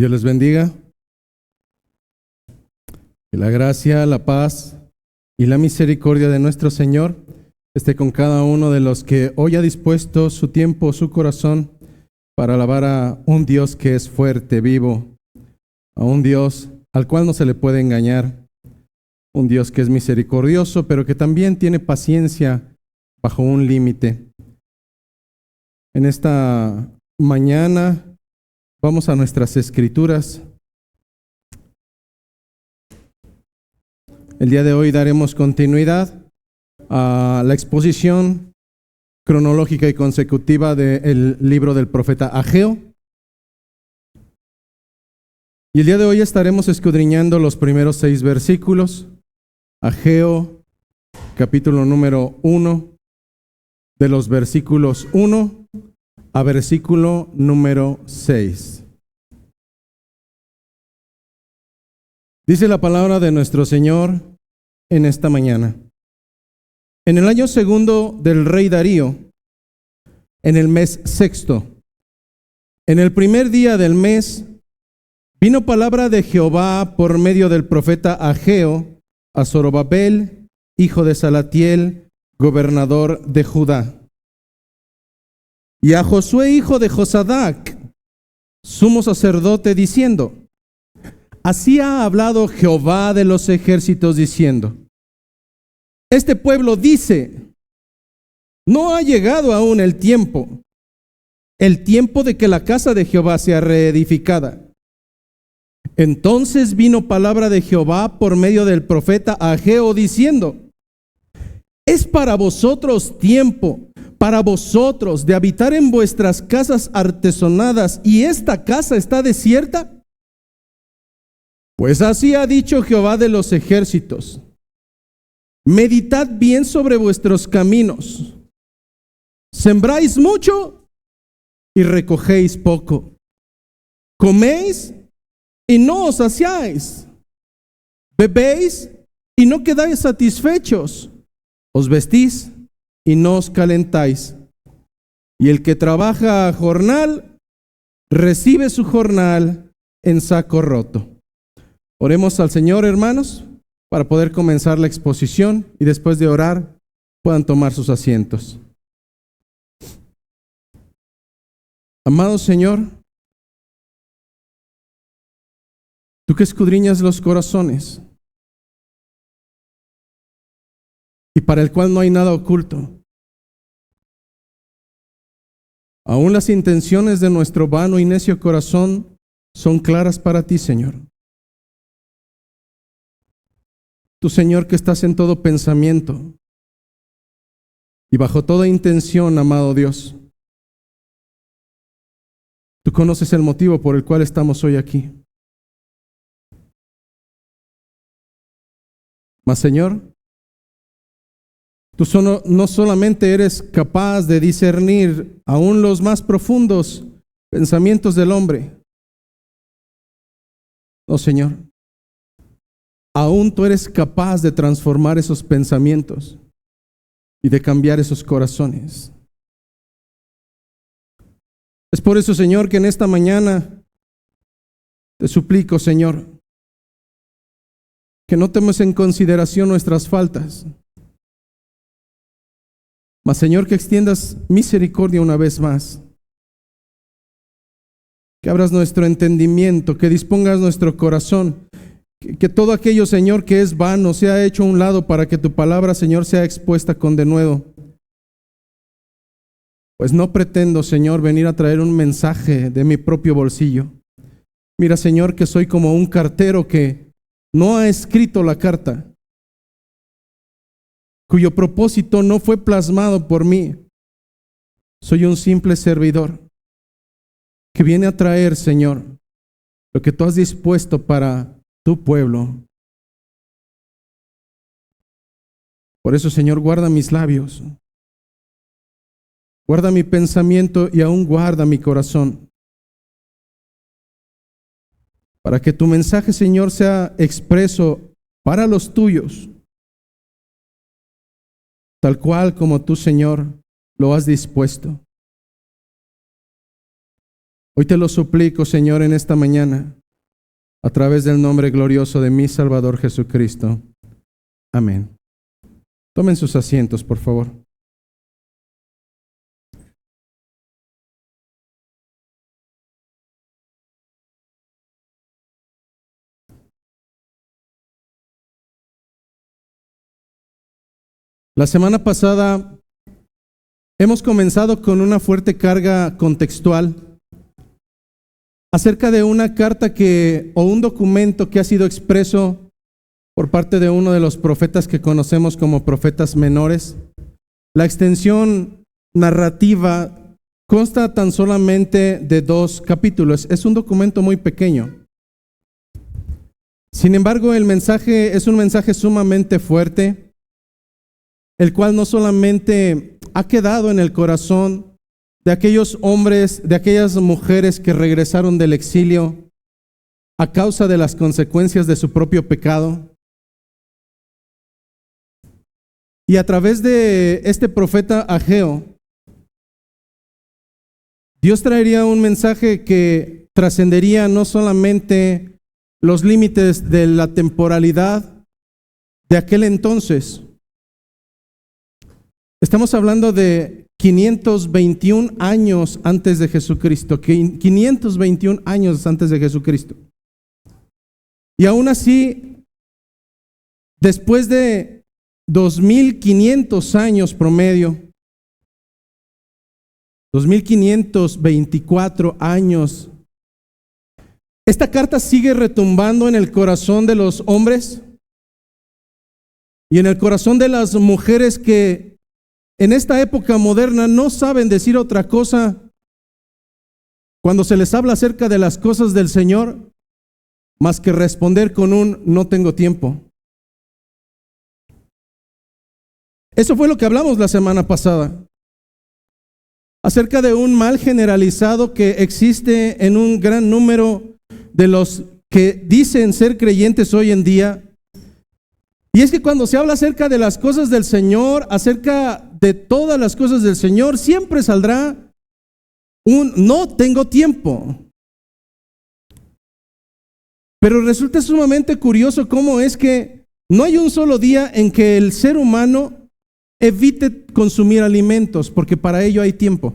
Dios les bendiga. Que la gracia, la paz y la misericordia de nuestro Señor esté con cada uno de los que hoy ha dispuesto su tiempo, su corazón, para alabar a un Dios que es fuerte, vivo, a un Dios al cual no se le puede engañar, un Dios que es misericordioso, pero que también tiene paciencia bajo un límite. En esta mañana vamos a nuestras escrituras. El día de hoy daremos continuidad a la exposición cronológica y consecutiva del libro del profeta Ageo. Y el día de hoy estaremos escudriñando los primeros 6 versículos. Ageo, capítulo número 1, de los versículos 1 a versículo número 6. Dice la palabra de nuestro Señor en esta mañana. En el año segundo del rey Darío, en el mes sexto, en el primer día del mes, vino palabra de Jehová por medio del profeta Ageo a Zorobabel, hijo de Salatiel, gobernador de Judá, y a Josué, hijo de Josadac, sumo sacerdote, diciendo: Así ha hablado Jehová de los ejércitos, diciendo: Este pueblo dice, no ha llegado aún el tiempo de que la casa de Jehová sea reedificada. Entonces vino palabra de Jehová por medio del profeta Ageo, diciendo: ¿Es para vosotros tiempo, para vosotros, de habitar en vuestras casas artesonadas, y esta casa está desierta? Pues así ha dicho Jehová de los ejércitos: meditad bien sobre vuestros caminos. Sembráis mucho y recogéis poco. Coméis y no os saciáis. Bebéis y no quedáis satisfechos. Os vestís y no os calentáis. Y el que trabaja a jornal, recibe su jornal en saco roto. Oremos al Señor, hermanos, para poder comenzar la exposición, y después de orar puedan tomar sus asientos. Amado Señor, tú que escudriñas los corazones y para el cual no hay nada oculto, aún las intenciones de nuestro vano y necio corazón son claras para ti, Señor. Tú, Señor, que estás en todo pensamiento y bajo toda intención, amado Dios. Tú conoces el motivo por el cual estamos hoy aquí. Mas, Señor, tú no solamente eres capaz de discernir aún los más profundos pensamientos del hombre. No, Señor. Aún tú eres capaz de transformar esos pensamientos y de cambiar esos corazones. Es por eso, Señor, que en esta mañana te suplico, Señor, que no tomes en consideración nuestras faltas, mas, Señor, que extiendas misericordia una vez más, que abras nuestro entendimiento, que dispongas nuestro corazón. Que todo aquello, Señor, que es vano sea hecho a un lado para que tu palabra, Señor, sea expuesta con denuedo. Pues no pretendo, Señor, venir a traer un mensaje de mi propio bolsillo. Mira, Señor, que soy como un cartero que no ha escrito la carta, cuyo propósito no fue plasmado por mí. Soy un simple servidor que viene a traer, Señor, lo que tú has dispuesto para tu pueblo. Por eso, Señor, guarda mis labios, guarda mi pensamiento y aún guarda mi corazón, para que tu mensaje, Señor, sea expreso para los tuyos, tal cual como tú, Señor, lo has dispuesto. Hoy te lo suplico, Señor, en esta mañana, a través del nombre glorioso de mi Salvador Jesucristo. Amén. Tomen sus asientos, por favor. La semana pasada hemos comenzado con una fuerte carga contextual acerca de una carta o un documento que ha sido expreso por parte de uno de los profetas que conocemos como profetas menores. La extensión narrativa consta tan solamente de 2 capítulos. Es un documento muy pequeño. Sin embargo, el mensaje es un mensaje sumamente fuerte, el cual no solamente ha quedado en el corazón de aquellos hombres, de aquellas mujeres que regresaron del exilio a causa de las consecuencias de su propio pecado. Y a través de este profeta Ageo, Dios traería un mensaje que trascendería no solamente los límites de la temporalidad de aquel entonces. Estamos hablando de 521 años antes de Jesucristo, 521 años antes de Jesucristo. Y aún así, después de 2500 años promedio, 2524 años, esta carta sigue retumbando en el corazón de los hombres y en el corazón de las mujeres que en esta época moderna no saben decir otra cosa cuando se les habla acerca de las cosas del Señor, más que responder con un no tengo tiempo. Eso fue lo que hablamos la semana pasada, acerca de un mal generalizado que existe en un gran número de los que dicen ser creyentes hoy en día. Y es que cuando se habla acerca de las cosas del Señor, acerca de todas las cosas del Señor, siempre saldrá un no tengo tiempo. Pero resulta sumamente curioso cómo es que no hay un solo día en que el ser humano evite consumir alimentos, porque para ello hay tiempo.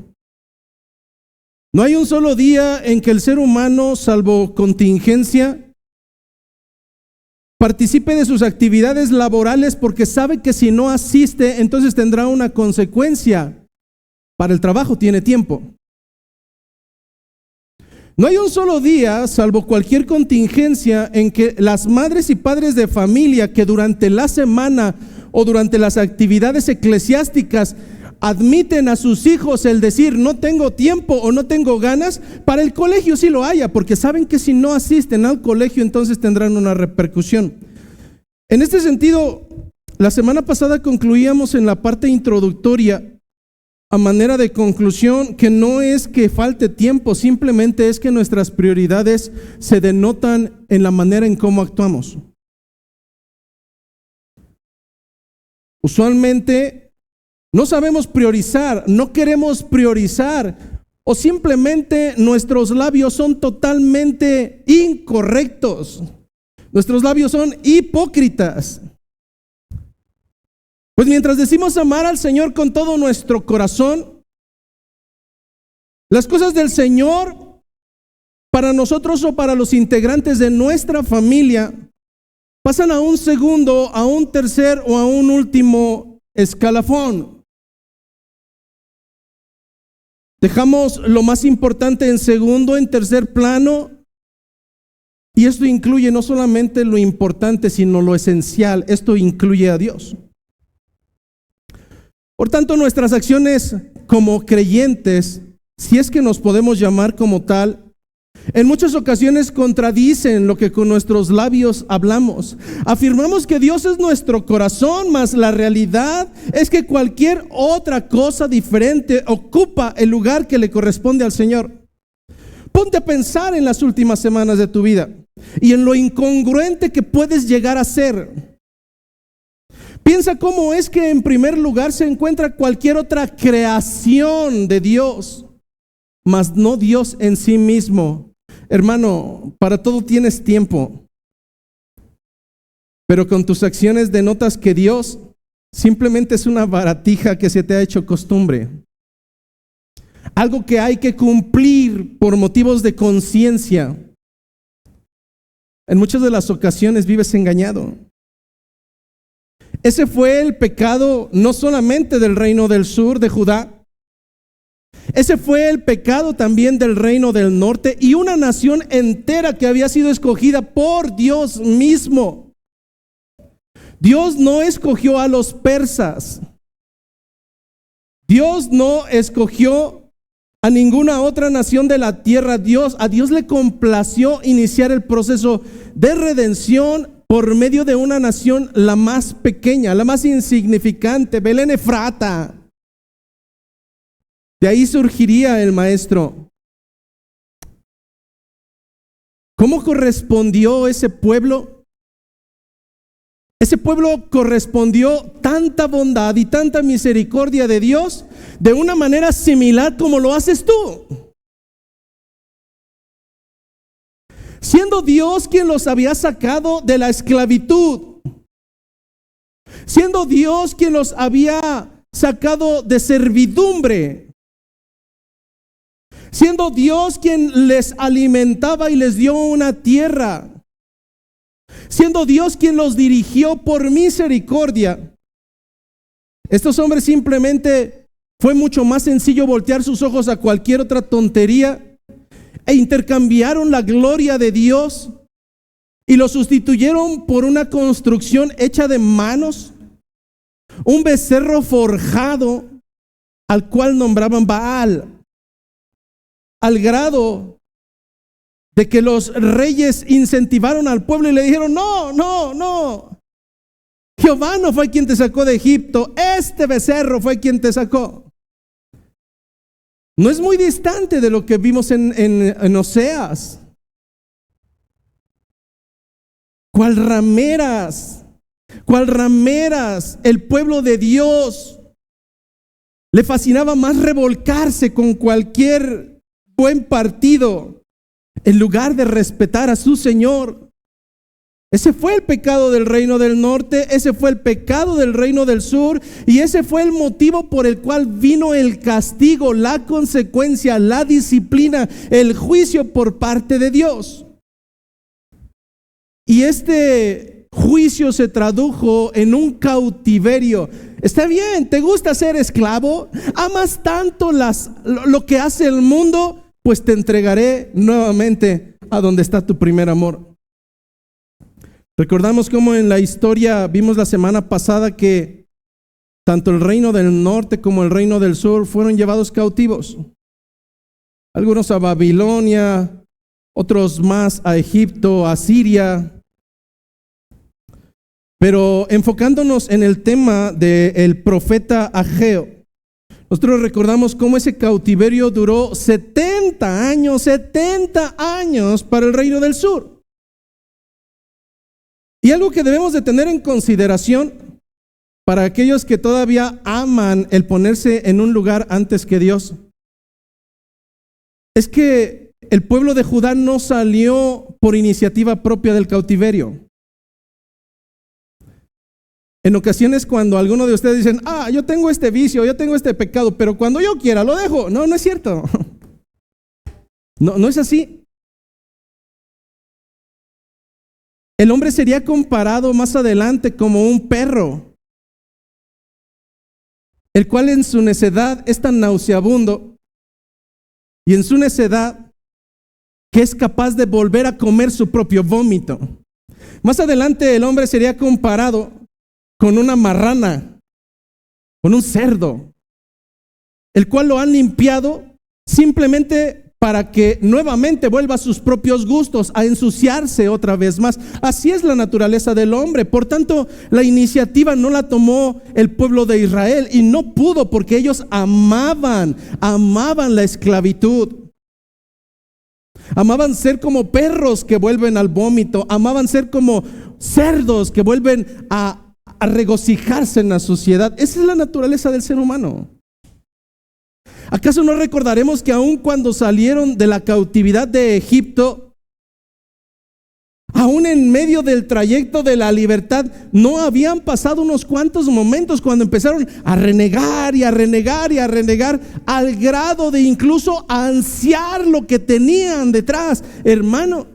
No hay un solo día en que el ser humano, salvo contingencia, participe de sus actividades laborales porque sabe que si no asiste, entonces tendrá una consecuencia. Para el trabajo tiene tiempo. No hay un solo día, salvo cualquier contingencia, en que las madres y padres de familia que durante la semana o durante las actividades eclesiásticas admiten a sus hijos el decir no tengo tiempo o no tengo ganas, para el colegio sí lo haya, porque saben que si no asisten al colegio entonces tendrán una repercusión. En este sentido, la semana pasada concluíamos en la parte introductoria a manera de conclusión que no es que falte tiempo, simplemente es que nuestras prioridades se denotan en la manera en cómo actuamos. Usualmente no sabemos priorizar, no queremos priorizar, o simplemente nuestros labios son totalmente incorrectos. Nuestros labios son hipócritas. Pues mientras decimos amar al Señor con todo nuestro corazón, las cosas del Señor para nosotros o para los integrantes de nuestra familia pasan a un segundo, a un tercer o a un último escalafón. Dejamos lo más importante en segundo, en tercer plano, y esto incluye no solamente lo importante, sino lo esencial. Esto incluye a Dios. Por tanto, nuestras acciones como creyentes, si es que nos podemos llamar como tal, en muchas ocasiones contradicen lo que con nuestros labios hablamos. Afirmamos que Dios es nuestro corazón, mas la realidad es que cualquier otra cosa diferente ocupa el lugar que le corresponde al Señor. Ponte a pensar en las últimas semanas de tu vida y en lo incongruente que puedes llegar a ser. Piensa cómo es que en primer lugar se encuentra cualquier otra creación de Dios. mas no Dios en sí mismo. Hermano, para todo tienes tiempo, pero con tus acciones denotas que Dios simplemente es una baratija que se te ha hecho costumbre. Algo que hay que cumplir por motivos de conciencia. En muchas de las ocasiones vives engañado. Ese fue el pecado no solamente del reino del sur de Judá. Ese fue el pecado también del reino del norte y una nación entera que había sido escogida por Dios mismo. Dios no escogió a los persas. Dios no escogió a ninguna otra nación de la tierra. A Dios le complació iniciar el proceso de redención por medio de una nación, la más pequeña, la más insignificante, Belén Efrata. De ahí surgiría el maestro. ¿Cómo correspondió ese pueblo? Ese pueblo correspondió tanta bondad y tanta misericordia de Dios de una manera similar como lo haces tú. Siendo Dios quien los había sacado de la esclavitud, siendo Dios quien los había sacado de servidumbre, siendo Dios quien les alimentaba y les dio una tierra, siendo Dios quien los dirigió por misericordia, estos hombres simplemente fue mucho más sencillo voltear sus ojos a cualquier otra tontería e intercambiaron la gloria de Dios y lo sustituyeron por una construcción hecha de manos, un becerro forjado al cual nombraban Baal, al grado de que los reyes incentivaron al pueblo y le dijeron: no, Jehová no fue quien te sacó de Egipto, este becerro fue quien te sacó. No es muy distante de lo que vimos en Oseas. ¿Cuál rameras, el pueblo de Dios le fascinaba más revolcarse con cualquier buen partido en lugar de respetar a su Señor? Ese fue el pecado del reino del norte, ese fue el pecado del reino del sur, y ese fue el motivo por el cual vino el castigo, la consecuencia, la disciplina, el juicio por parte de Dios. Y este juicio se tradujo en un cautiverio. Está bien, ¿te gusta ser esclavo? ¿Amas tanto lo que hace el mundo? Pues te entregaré nuevamente a donde está tu primer amor. Recordamos cómo en la historia vimos la semana pasada que tanto el reino del norte como el reino del sur fueron llevados cautivos. Algunos a Babilonia, otros más a Egipto, a Siria. Pero enfocándonos en el tema del profeta Ageo, nosotros recordamos cómo ese cautiverio duró 70 años para el reino del sur. Y algo que debemos de tener en consideración para aquellos que todavía aman el ponerse en un lugar antes que Dios, es que el pueblo de Judá no salió por iniciativa propia del cautiverio. En ocasiones cuando algunos de ustedes dicen: yo tengo este vicio, yo tengo este pecado, pero cuando yo quiera lo dejo. No es cierto. No es así. El hombre sería comparado más adelante como un perro, el cual en su necedad es tan nauseabundo y en su necedad que es capaz de volver a comer su propio vómito. Más adelante el hombre sería comparado con una marrana, con un cerdo, el cual lo han limpiado simplemente para que nuevamente vuelva a sus propios gustos, a ensuciarse otra vez más. Así es la naturaleza del hombre. Por tanto, la iniciativa no la tomó el pueblo de Israel y no pudo, porque ellos amaban la esclavitud. Amaban ser como perros que vuelven al vómito, amaban ser como cerdos que vuelven a regocijarse en la sociedad. Esa es la naturaleza del ser humano. ¿Acaso no recordaremos que aun cuando salieron de la cautividad de Egipto, aún en medio del trayecto de la libertad, no habían pasado unos cuantos momentos cuando empezaron a renegar y a renegar y a renegar, al grado de incluso ansiar lo que tenían detrás? Hermano,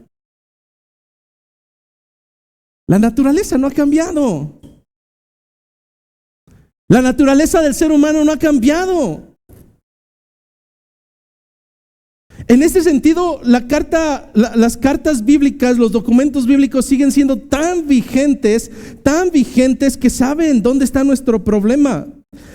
la naturaleza no ha cambiado. La naturaleza del ser humano no ha cambiado. En este sentido, las cartas bíblicas, los documentos bíblicos siguen siendo tan vigentes que saben dónde está nuestro problema.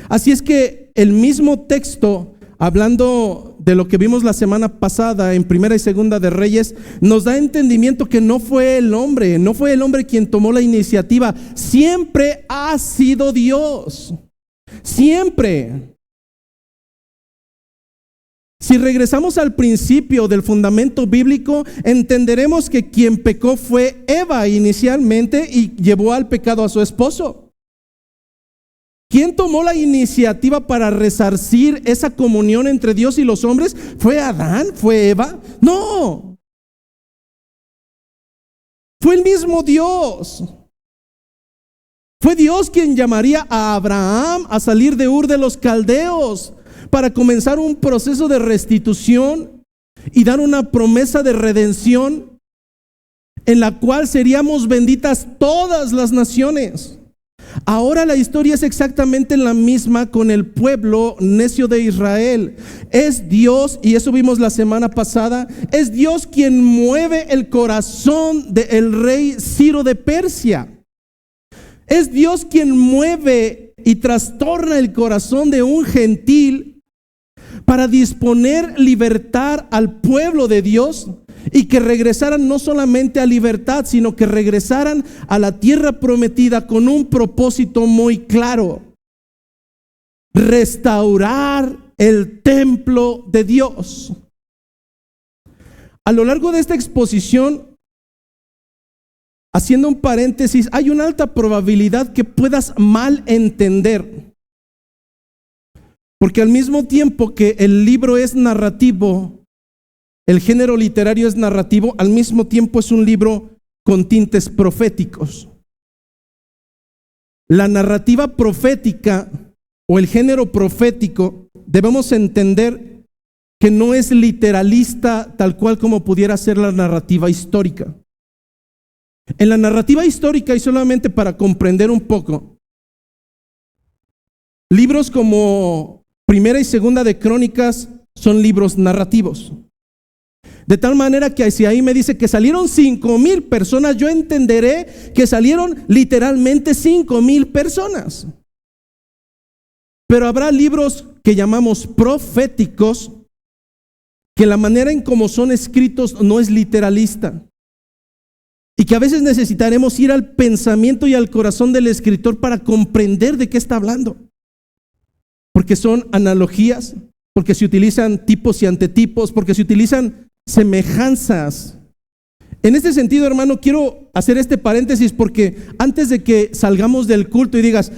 Así es que el mismo texto, hablando de lo que vimos la semana pasada en Primera y Segunda de Reyes, nos da entendimiento que no fue el hombre quien tomó la iniciativa. Siempre ha sido Dios. Siempre. Si regresamos al principio del fundamento bíblico, entenderemos que quien pecó fue Eva inicialmente y llevó al pecado a su esposo. ¿Quién tomó la iniciativa para resarcir esa comunión entre Dios y los hombres? ¿Fue Adán? ¿Fue Eva? No. Fue el mismo Dios. Fue Dios quien llamaría a Abraham a salir de Ur de los Caldeos para comenzar un proceso de restitución y dar una promesa de redención en la cual seríamos benditas todas las naciones. Ahora la historia es exactamente la misma con el pueblo necio de Israel. Es Dios, y eso vimos la semana pasada, es Dios quien mueve el corazón del rey Ciro de Persia. Es Dios quien mueve y trastorna el corazón de un gentil para disponer libertad al pueblo de Dios y que regresaran no solamente a libertad, sino que regresaran a la tierra prometida con un propósito muy claro: restaurar el templo de Dios. A lo largo de esta exposición, haciendo un paréntesis, hay una alta probabilidad que puedas mal entender. Porque al mismo tiempo que el libro es narrativo, el género literario es narrativo, al mismo tiempo es un libro con tintes proféticos. La narrativa profética o el género profético, debemos entender que no es literalista tal cual como pudiera ser la narrativa histórica. En la narrativa histórica, y solamente para comprender un poco, libros como Primera y Segunda de Crónicas son libros narrativos. De tal manera que si ahí me dice que salieron 5,000 personas, yo entenderé que salieron literalmente 5,000 personas. Pero habrá libros que llamamos proféticos, que la manera en cómo son escritos no es literalista. Y que a veces necesitaremos ir al pensamiento y al corazón del escritor para comprender de qué está hablando. Porque son analogías, porque se utilizan tipos y antetipos, porque se utilizan semejanzas. En este sentido, hermano, quiero hacer este paréntesis porque antes de que salgamos del culto y digas,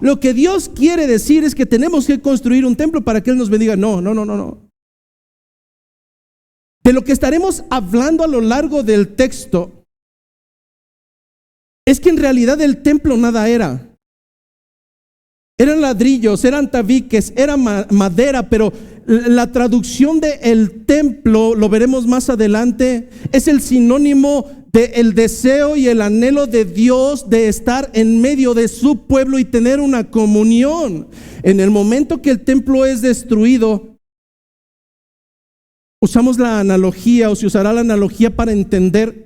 lo que Dios quiere decir es que tenemos que construir un templo para que Él nos bendiga. No. De lo que estaremos hablando a lo largo del texto es que en realidad el templo nada era. Eran ladrillos, eran tabiques, era madera, pero la traducción de el templo, lo veremos más adelante, es el sinónimo del deseo y el anhelo de Dios de estar en medio de su pueblo y tener una comunión. En el momento que el templo es destruido, usamos la analogía, o se usará la analogía para entender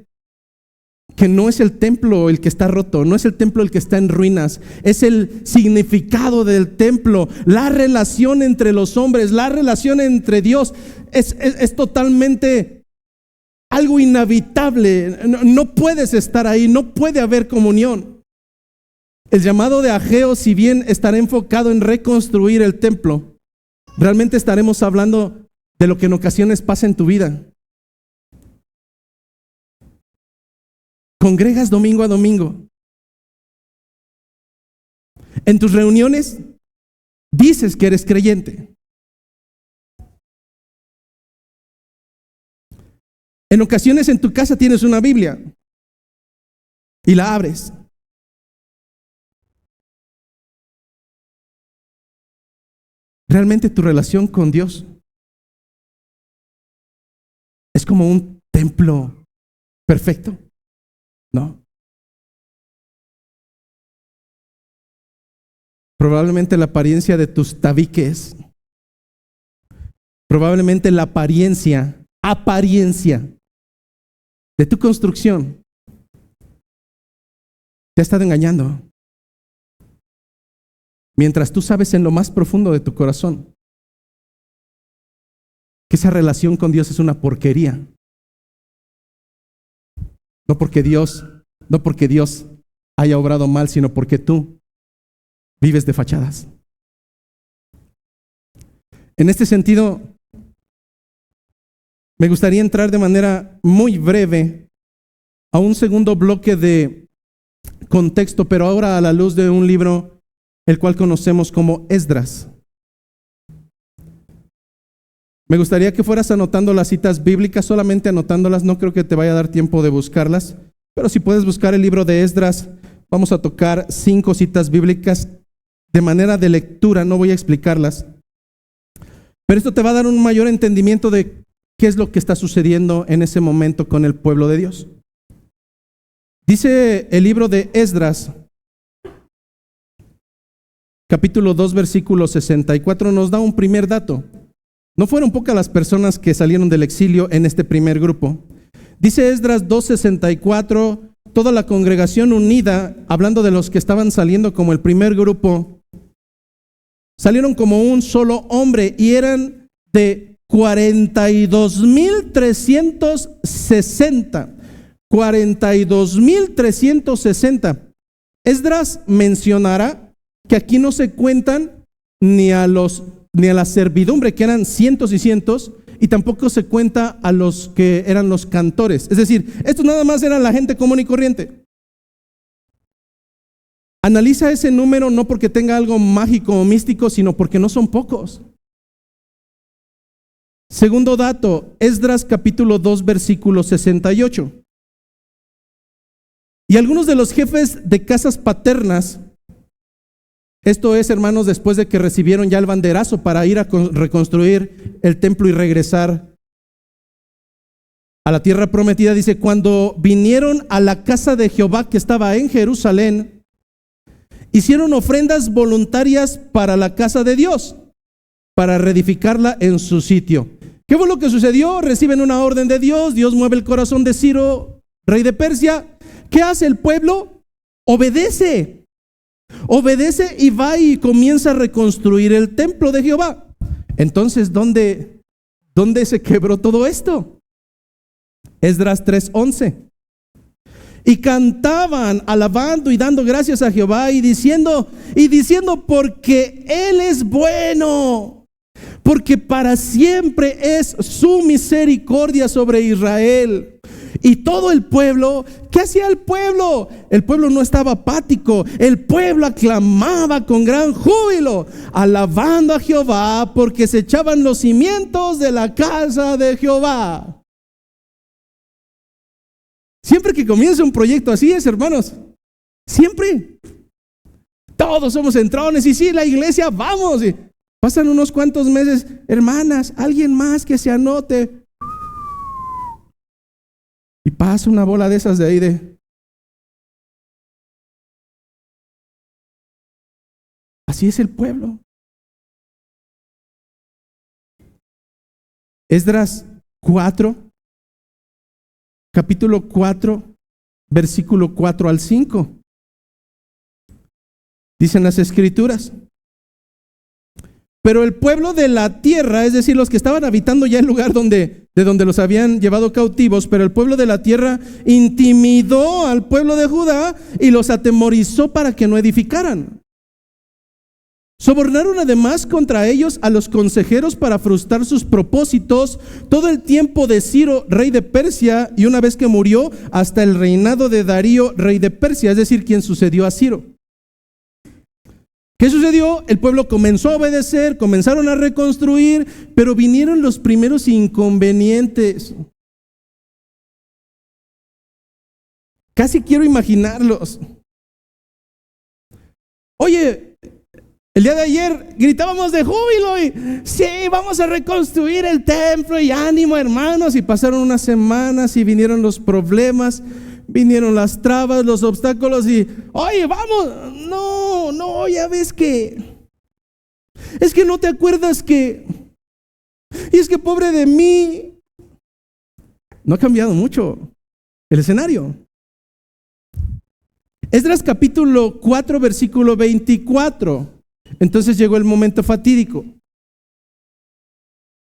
que no es el templo el que está roto, no es el templo el que está en ruinas, es el significado del templo, la relación entre los hombres, la relación entre Dios, es totalmente algo inhabitable. No puedes estar ahí, no puede haber comunión. El llamado de Ageo, si bien estará enfocado en reconstruir el templo, realmente estaremos hablando de lo que en ocasiones pasa en tu vida. Congregas domingo a domingo. En tus reuniones dices que eres creyente. En ocasiones en tu casa tienes una Biblia y la abres. ¿Realmente tu relación con Dios es como un templo perfecto? No. Probablemente la apariencia de tus tabiques, probablemente la apariencia de tu construcción te ha estado engañando. Mientras tú sabes en lo más profundo de tu corazón que esa relación con Dios es una porquería. No porque Dios haya obrado mal, sino porque tú vives de fachadas. En este sentido, me gustaría entrar de manera muy breve a un segundo bloque de contexto, pero ahora a la luz de un libro el cual conocemos como Esdras. Me gustaría que fueras anotando las citas bíblicas, solamente anotándolas, no creo que te vaya a dar tiempo de buscarlas, pero si puedes buscar el libro de Esdras, vamos a tocar 5 citas bíblicas de manera de lectura, no voy a explicarlas, pero esto te va a dar un mayor entendimiento de qué es lo que está sucediendo en ese momento con el pueblo de Dios. Dice el libro de Esdras, capítulo 2, versículo 64, nos da un primer dato. No fueron pocas las personas que salieron del exilio en este primer grupo. Dice Esdras 2:64, toda la congregación unida, hablando de los que estaban saliendo como el primer grupo, salieron como un solo hombre y eran de 42,360. 42,360. Esdras mencionará que aquí no se cuentan ni a la servidumbre, que eran cientos y cientos, y tampoco se cuenta a los que eran los cantores. Es decir, estos nada más eran la gente común y corriente. Analiza ese número no porque tenga algo mágico o místico, sino porque no son pocos. Segundo dato, Esdras capítulo 2, versículo 68. Y algunos de los jefes de casas paternas, esto es, hermanos, después de que recibieron ya el banderazo para ir a reconstruir el templo y regresar a la tierra prometida, dice, cuando vinieron a la casa de Jehová que estaba en Jerusalén, hicieron ofrendas voluntarias para la casa de Dios, para reedificarla en su sitio. ¿Qué fue lo que sucedió? Reciben una orden de Dios, Dios mueve el corazón de Ciro, rey de Persia. ¿Qué hace el pueblo? Obedece y va y comienza a reconstruir el templo de Jehová. Entonces, ¿dónde se quebró todo esto? Esdras 3:11. Y cantaban, alabando y dando gracias a Jehová y diciendo, porque Él es bueno, porque para siempre es su misericordia sobre Israel. Y todo el pueblo, ¿qué hacía el pueblo? El pueblo no estaba apático, el pueblo aclamaba con gran júbilo, alabando a Jehová, porque se echaban los cimientos de la casa de Jehová. Siempre que comienza un proyecto así es, hermanos, siempre. Todos somos entrones y sí, la iglesia, vamos. Y pasan unos cuantos meses, hermanas, alguien más que se anote. Y pasa una bola de esas de ahí de... Así es el pueblo. Esdras 4, capítulo 4, versículo 4 al 5. Dicen las escrituras. Pero el pueblo de la tierra, es decir, los que estaban habitando ya el lugar de donde los habían llevado cautivos, pero el pueblo de la tierra intimidó al pueblo de Judá y los atemorizó para que no edificaran. Sobornaron además contra ellos a los consejeros para frustrar sus propósitos todo el tiempo de Ciro, rey de Persia, y una vez que murió, hasta el reinado de Darío, rey de Persia, es decir, quien sucedió a Ciro. ¿Qué sucedió? El pueblo comenzó a obedecer, comenzaron a reconstruir, pero vinieron los primeros inconvenientes. Casi quiero imaginarlos. Oye, el día de ayer gritábamos de júbilo y sí, vamos a reconstruir el templo y ánimo, hermanos. Y pasaron unas semanas y vinieron los problemas, vinieron las trabas, los obstáculos y, oye, vamos. No, ya ves que, es que no te acuerdas que, y es que pobre de mí. No ha cambiado mucho el escenario. Esdras capítulo 4, versículo 24. Entonces llegó el momento fatídico.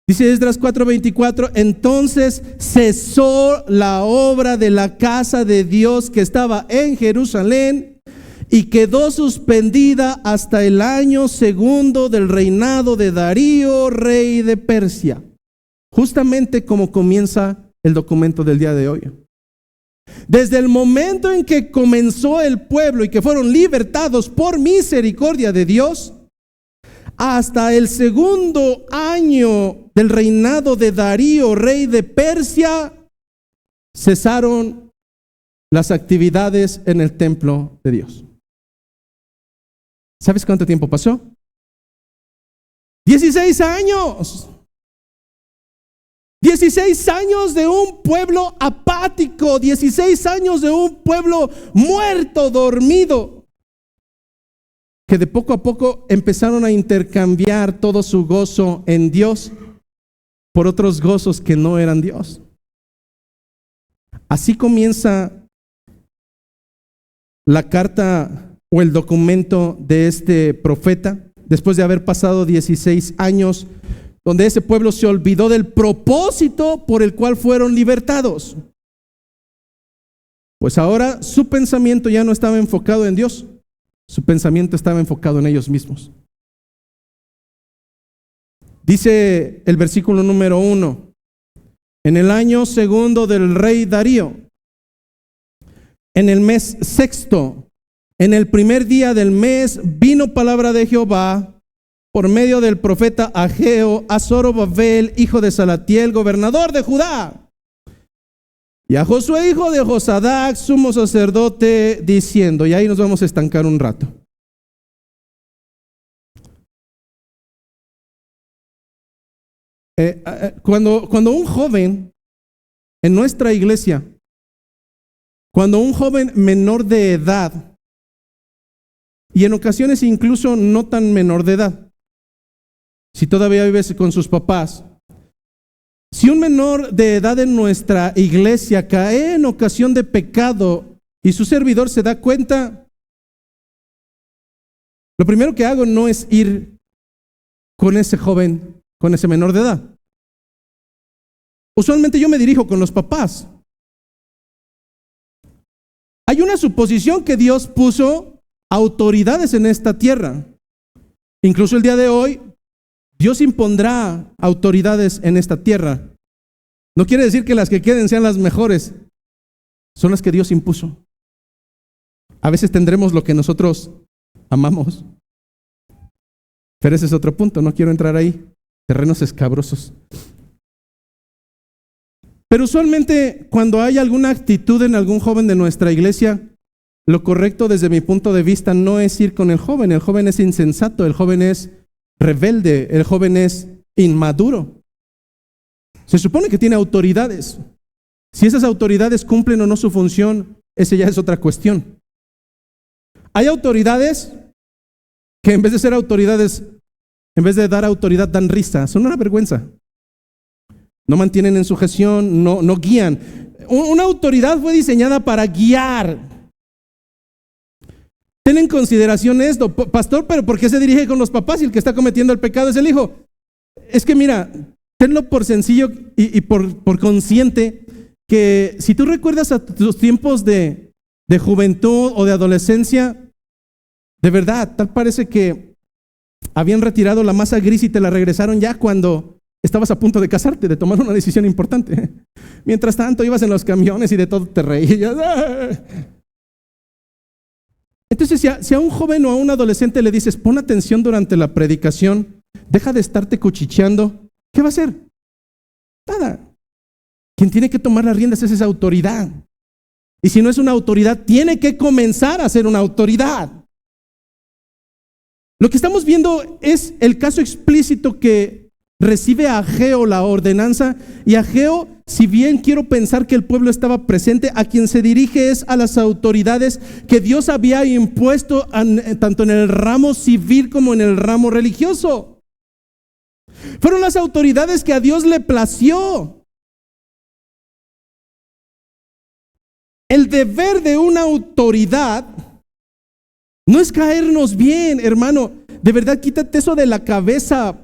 Dice Esdras 4:24, entonces cesó la obra de la casa de Dios que estaba en Jerusalén y quedó suspendida hasta el año segundo del reinado de Darío, rey de Persia. Justamente como comienza el documento del día de hoy. Desde el momento en que comenzó el pueblo y que fueron libertados por misericordia de Dios, hasta el segundo año del reinado de Darío, rey de Persia, cesaron las actividades en el templo de Dios. ¿Sabes cuánto tiempo pasó? 16 años. 16 años de un pueblo apático, 16 años de un pueblo muerto, dormido, que de poco a poco empezaron a intercambiar todo su gozo en Dios por otros gozos que no eran Dios. Así comienza la carta o el documento de este profeta, después de haber pasado 16 años donde ese pueblo se olvidó del propósito por el cual fueron libertados. Pues ahora su pensamiento ya no estaba enfocado en Dios, su pensamiento estaba enfocado en ellos mismos. Dice el versículo número 1, en el año segundo del rey Darío, en el mes sexto, en el primer día del mes, vino palabra de Jehová por medio del profeta Ageo a Zorobabel, hijo de Salatiel, gobernador de Judá, y a Josué, hijo de Josadac, sumo sacerdote, diciendo, y ahí nos vamos a estancar un rato. Cuando un joven en nuestra iglesia, cuando un joven menor de edad, y en ocasiones incluso no tan menor de edad, si todavía vives con sus papás, si un menor de edad en nuestra iglesia cae en ocasión de pecado y su servidor se da cuenta, lo primero que hago no es ir con ese joven, con ese menor de edad. Usualmente yo me dirijo con los papás. Hay una suposición que Dios puso autoridades en esta tierra. Incluso el día de hoy, Dios impondrá autoridades en esta tierra. No quiere decir que las que queden sean las mejores, son las que Dios impuso. A veces tendremos lo que nosotros amamos, pero ese es otro punto, no quiero entrar ahí, terrenos escabrosos. Pero usualmente cuando hay alguna actitud en algún joven de nuestra iglesia, lo correcto desde mi punto de vista no es ir con el joven es insensato, el joven es rebelde, el joven es inmaduro. Se supone que tiene autoridades. Si esas autoridades cumplen o no su función, esa ya es otra cuestión. Hay autoridades que en vez de ser autoridades, en vez de dar autoridad, dan risa, son una vergüenza. No mantienen en sujeción, no guían. Una autoridad fue diseñada para guiar. Ten en consideración esto, pastor, pero ¿por qué se dirige con los papás si el que está cometiendo el pecado es el hijo? Es que mira, tenlo por sencillo y por consciente que si tú recuerdas a tus tiempos de juventud o de adolescencia, de verdad, tal parece que habían retirado la masa gris y te la regresaron ya cuando estabas a punto de casarte, de tomar una decisión importante. Mientras tanto ibas en los camiones y de todo te reías. Entonces, si a un joven o a un adolescente le dices, pon atención durante la predicación, deja de estarte cuchicheando, ¿qué va a hacer? Nada. Quien tiene que tomar las riendas es esa autoridad. Y si no es una autoridad, tiene que comenzar a ser una autoridad. Lo que estamos viendo es el caso explícito que recibe Ageo la ordenanza, y Ageo, si bien quiero pensar que el pueblo estaba presente, a quien se dirige es a las autoridades que Dios había impuesto tanto en el ramo civil como en el ramo religioso. Fueron las autoridades que a Dios le plació. El deber de una autoridad no es caernos bien, hermano. De verdad, quítate eso de la cabeza.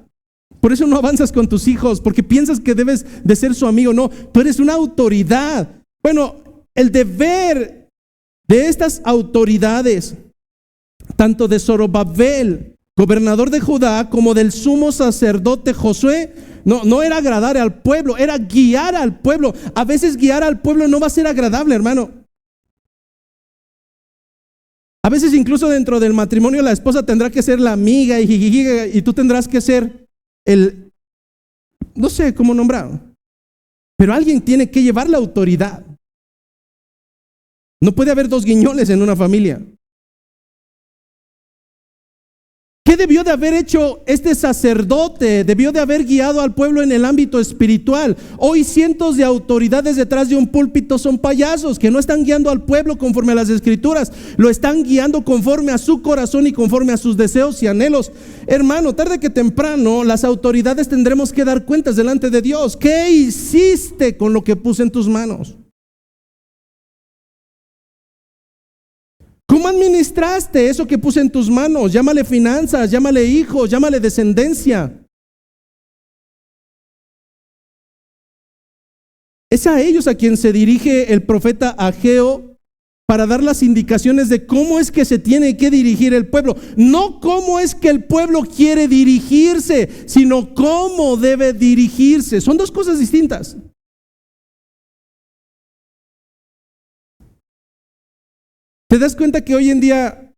Por eso no avanzas con tus hijos, porque piensas que debes de ser su amigo. No, tú eres una autoridad. Bueno, el deber de estas autoridades, tanto de Zorobabel, gobernador de Judá, como del sumo sacerdote Josué, no era agradar al pueblo, era guiar al pueblo. A veces guiar al pueblo no va a ser agradable, hermano. A veces incluso dentro del matrimonio la esposa tendrá que ser la amiga y tú tendrás que ser no sé cómo nombrar, pero alguien tiene que llevar la autoridad. No puede haber dos guiñoles en una familia. ¿Qué debió de haber hecho este sacerdote? Debió de haber guiado al pueblo en el ámbito espiritual. Hoy cientos de autoridades detrás de un púlpito son payasos que no están guiando al pueblo conforme a las escrituras, lo están guiando conforme a su corazón y conforme a sus deseos y anhelos. Hermano, tarde que temprano las autoridades tendremos que dar cuentas delante de Dios. ¿Qué hiciste con lo que puse en tus manos? ¿Cómo administraste eso que puse en tus manos? Llámale finanzas, llámale hijos, llámale descendencia. Es a ellos a quien se dirige el profeta Ageo para dar las indicaciones de cómo es que se tiene que dirigir el pueblo. No cómo es que el pueblo quiere dirigirse, sino cómo debe dirigirse. Son dos cosas distintas. ¿Te das cuenta que hoy en día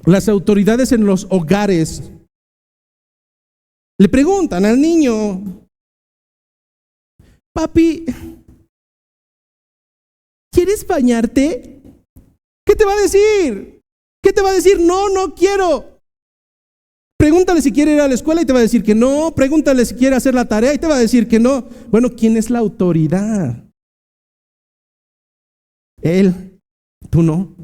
las autoridades en los hogares le preguntan al niño: papi, ¿quieres bañarte? ¿Qué te va a decir? ¿Qué te va a decir? No, no quiero. Pregúntale si quiere ir a la escuela y te va a decir que no. Pregúntale si quiere hacer la tarea y te va a decir que no. Bueno, ¿quién es la autoridad? Él. Tú no.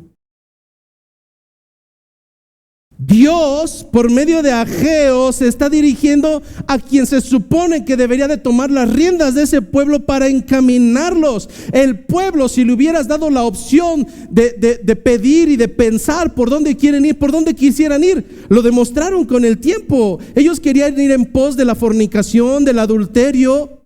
Dios, por medio de Ageo, se está dirigiendo a quien se supone que debería de tomar las riendas de ese pueblo para encaminarlos. El pueblo, si le hubieras dado la opción de pedir y de pensar por dónde quieren ir, por dónde quisieran ir, lo demostraron con el tiempo. Ellos querían ir en pos de la fornicación, del adulterio,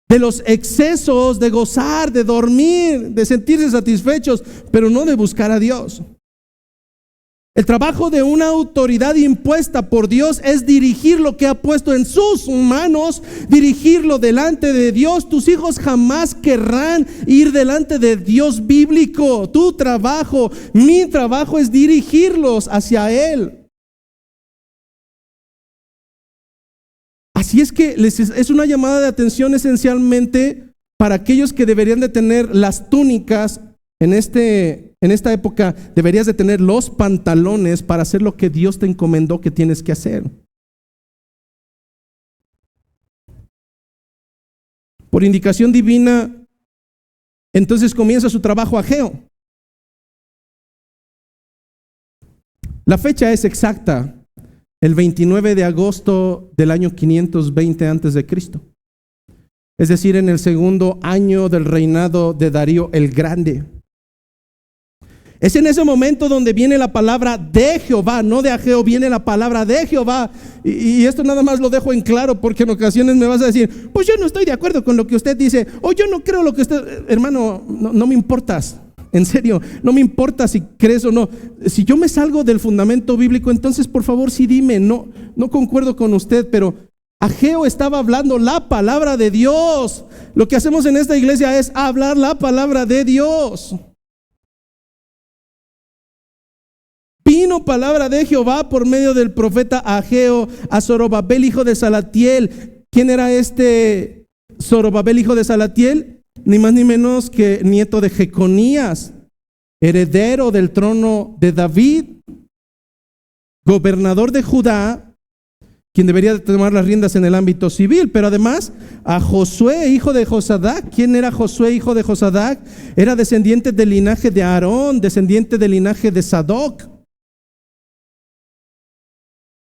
de los excesos, de gozar, de dormir, de sentirse satisfechos, pero no de buscar a Dios. El trabajo de una autoridad impuesta por Dios es dirigir lo que ha puesto en sus manos, dirigirlo delante de Dios. Tus hijos jamás querrán ir delante de Dios bíblico. Tu trabajo, mi trabajo es dirigirlos hacia Él. Así es que es una llamada de atención esencialmente para aquellos que deberían de tener las túnicas. En esta época deberías de tener los pantalones para hacer lo que Dios te encomendó que tienes que hacer. Por indicación divina, entonces comienza su trabajo Ageo. La fecha es exacta, el 29 de agosto del año 520 antes de Cristo. Es decir, en el segundo año del reinado de Darío el Grande. Es en ese momento donde viene la palabra de Jehová, no de Ageo, viene la palabra de Jehová. Y esto nada más lo dejo en claro porque en ocasiones me vas a decir: pues yo no estoy de acuerdo con lo que usted dice, o yo no creo lo que usted... Hermano, no me importas, en serio, no me importa si crees o no. Si yo me salgo del fundamento bíblico, entonces por favor sí dime, no concuerdo con usted, pero Ageo estaba hablando la palabra de Dios. Lo que hacemos en esta iglesia es hablar la palabra de Dios. Vino palabra de Jehová por medio del profeta Ageo a Zorobabel, hijo de Salatiel. ¿Quién era este Zorobabel, hijo de Salatiel? ni más ni menos que nieto de Jeconías, heredero del trono de David, gobernador de Judá, quien debería de tomar las riendas en el ámbito civil, pero además a Josué, hijo de Josadac. ¿Quién era Josué, hijo de Josadac? Era descendiente del linaje de Aarón, descendiente del linaje de Sadoc.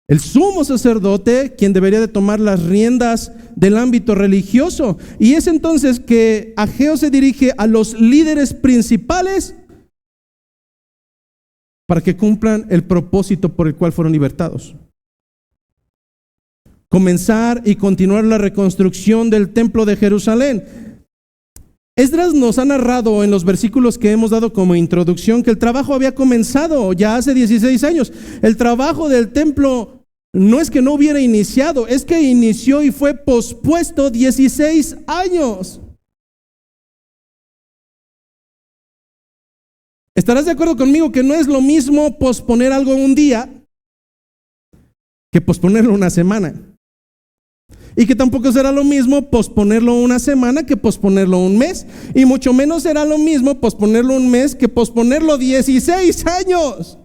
El sumo sacerdote, quien debería de tomar las riendas del ámbito religioso. Y es entonces que Ageo se dirige a los líderes principales para que cumplan el propósito por el cual fueron libertados. Comenzar y continuar la reconstrucción del templo de Jerusalén. Esdras nos ha narrado en los versículos que hemos dado como introducción que el trabajo había comenzado ya hace 16 años. El trabajo del templo no es que no hubiera iniciado, es que inició y fue pospuesto 16 años. ¿Estarás de acuerdo conmigo que no es lo mismo posponer algo un día que posponerlo una semana? Y que tampoco será lo mismo posponerlo una semana que posponerlo un mes. Y mucho menos será lo mismo posponerlo un mes que posponerlo 16 años.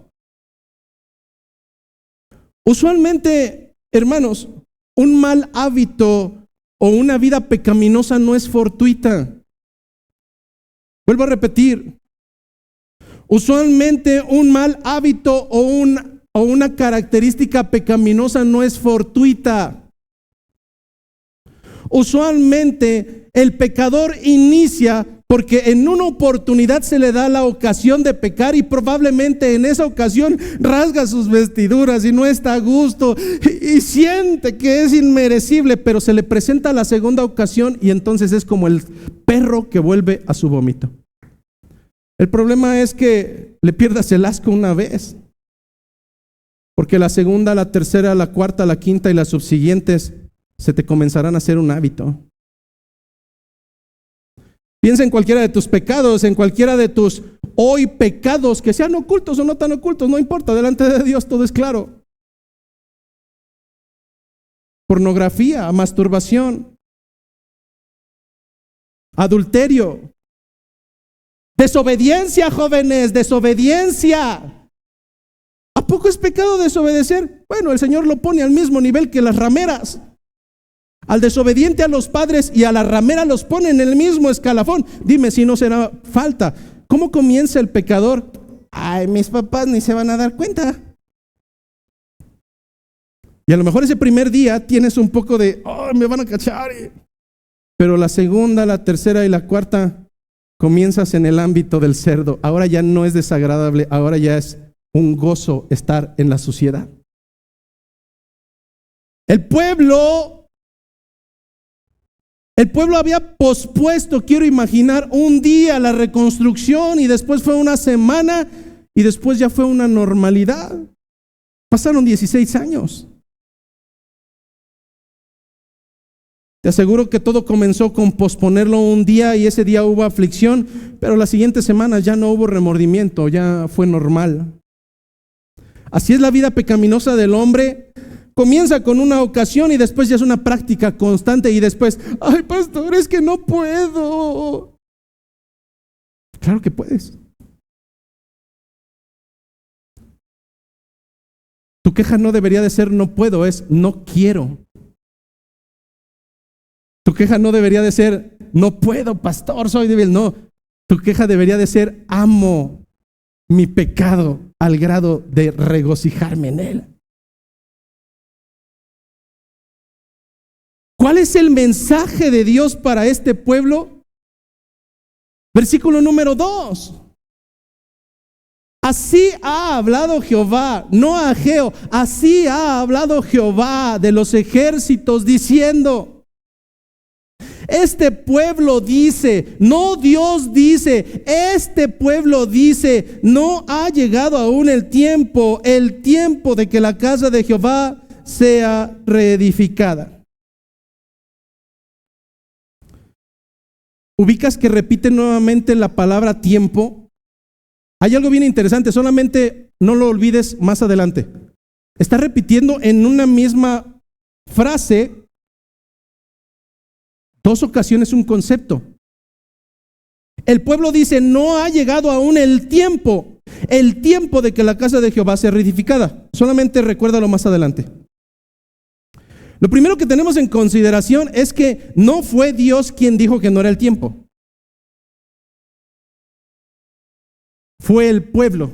Usualmente, hermanos, un mal hábito o una vida pecaminosa no es fortuita. Vuelvo a repetir. Usualmente un mal hábito o una característica pecaminosa no es fortuita. Usualmente el pecador inicia porque en una oportunidad se le da la ocasión de pecar y probablemente en esa ocasión rasga sus vestiduras y no está a gusto y siente que es inmerecible, pero se le presenta la segunda ocasión y entonces es como el perro que vuelve a su vómito. El problema es que le pierdas el asco una vez, porque la segunda, la tercera, la cuarta, la quinta y las subsiguientes se te comenzarán a hacer un hábito. Piensa en cualquiera de tus pecados, en cualquiera de tus hoy pecados, que sean ocultos o no tan ocultos, no importa, delante de Dios todo es claro. Pornografía, masturbación, adulterio, desobediencia, jóvenes, desobediencia. ¿A poco es pecado desobedecer? Bueno, el Señor lo pone al mismo nivel que las rameras. Al desobediente a los padres y a la ramera los pone en el mismo escalafón. Dime si no será falta. ¿Cómo comienza el pecador? Ay, mis papás ni se van a dar cuenta. Y a lo mejor ese primer día tienes un poco de, oh, me van a cachar. Pero la segunda, la tercera y la cuarta comienzas en el ámbito del cerdo. Ahora ya no es desagradable, ahora ya es un gozo estar en la suciedad. El pueblo había pospuesto, quiero imaginar, un día la reconstrucción y después fue una semana y después ya fue una normalidad. Pasaron 16 años. Te aseguro que todo comenzó con posponerlo un día y ese día hubo aflicción, pero las siguientes semanas ya no hubo remordimiento, ya fue normal. Así es la vida pecaminosa del hombre. Comienza con una ocasión y después ya es una práctica constante y después, ay, pastor, es que no puedo. Claro que puedes. Tu queja no debería de ser no puedo, es no quiero. Tu queja no debería de ser no puedo, pastor, soy débil. No, tu queja debería de ser amo mi pecado al grado de regocijarme en él. ¿Cuál es el mensaje de Dios para este pueblo? Versículo número 2. Así ha hablado Jehová, no Ageo, así ha hablado Jehová de los ejércitos diciendo. Este pueblo dice, no Dios dice, este pueblo dice, no ha llegado aún el tiempo de que la casa de Jehová sea reedificada. ¿Ubicas que repite nuevamente la palabra tiempo? Hay algo bien interesante, solamente no lo olvides más adelante. Está repitiendo en una misma frase 2 ocasiones un concepto. El pueblo dice, no ha llegado aún el tiempo de que la casa de Jehová sea reedificada. Solamente recuérdalo más adelante. Lo primero que tenemos en consideración es que no fue Dios quien dijo que no era el tiempo. Fue el pueblo.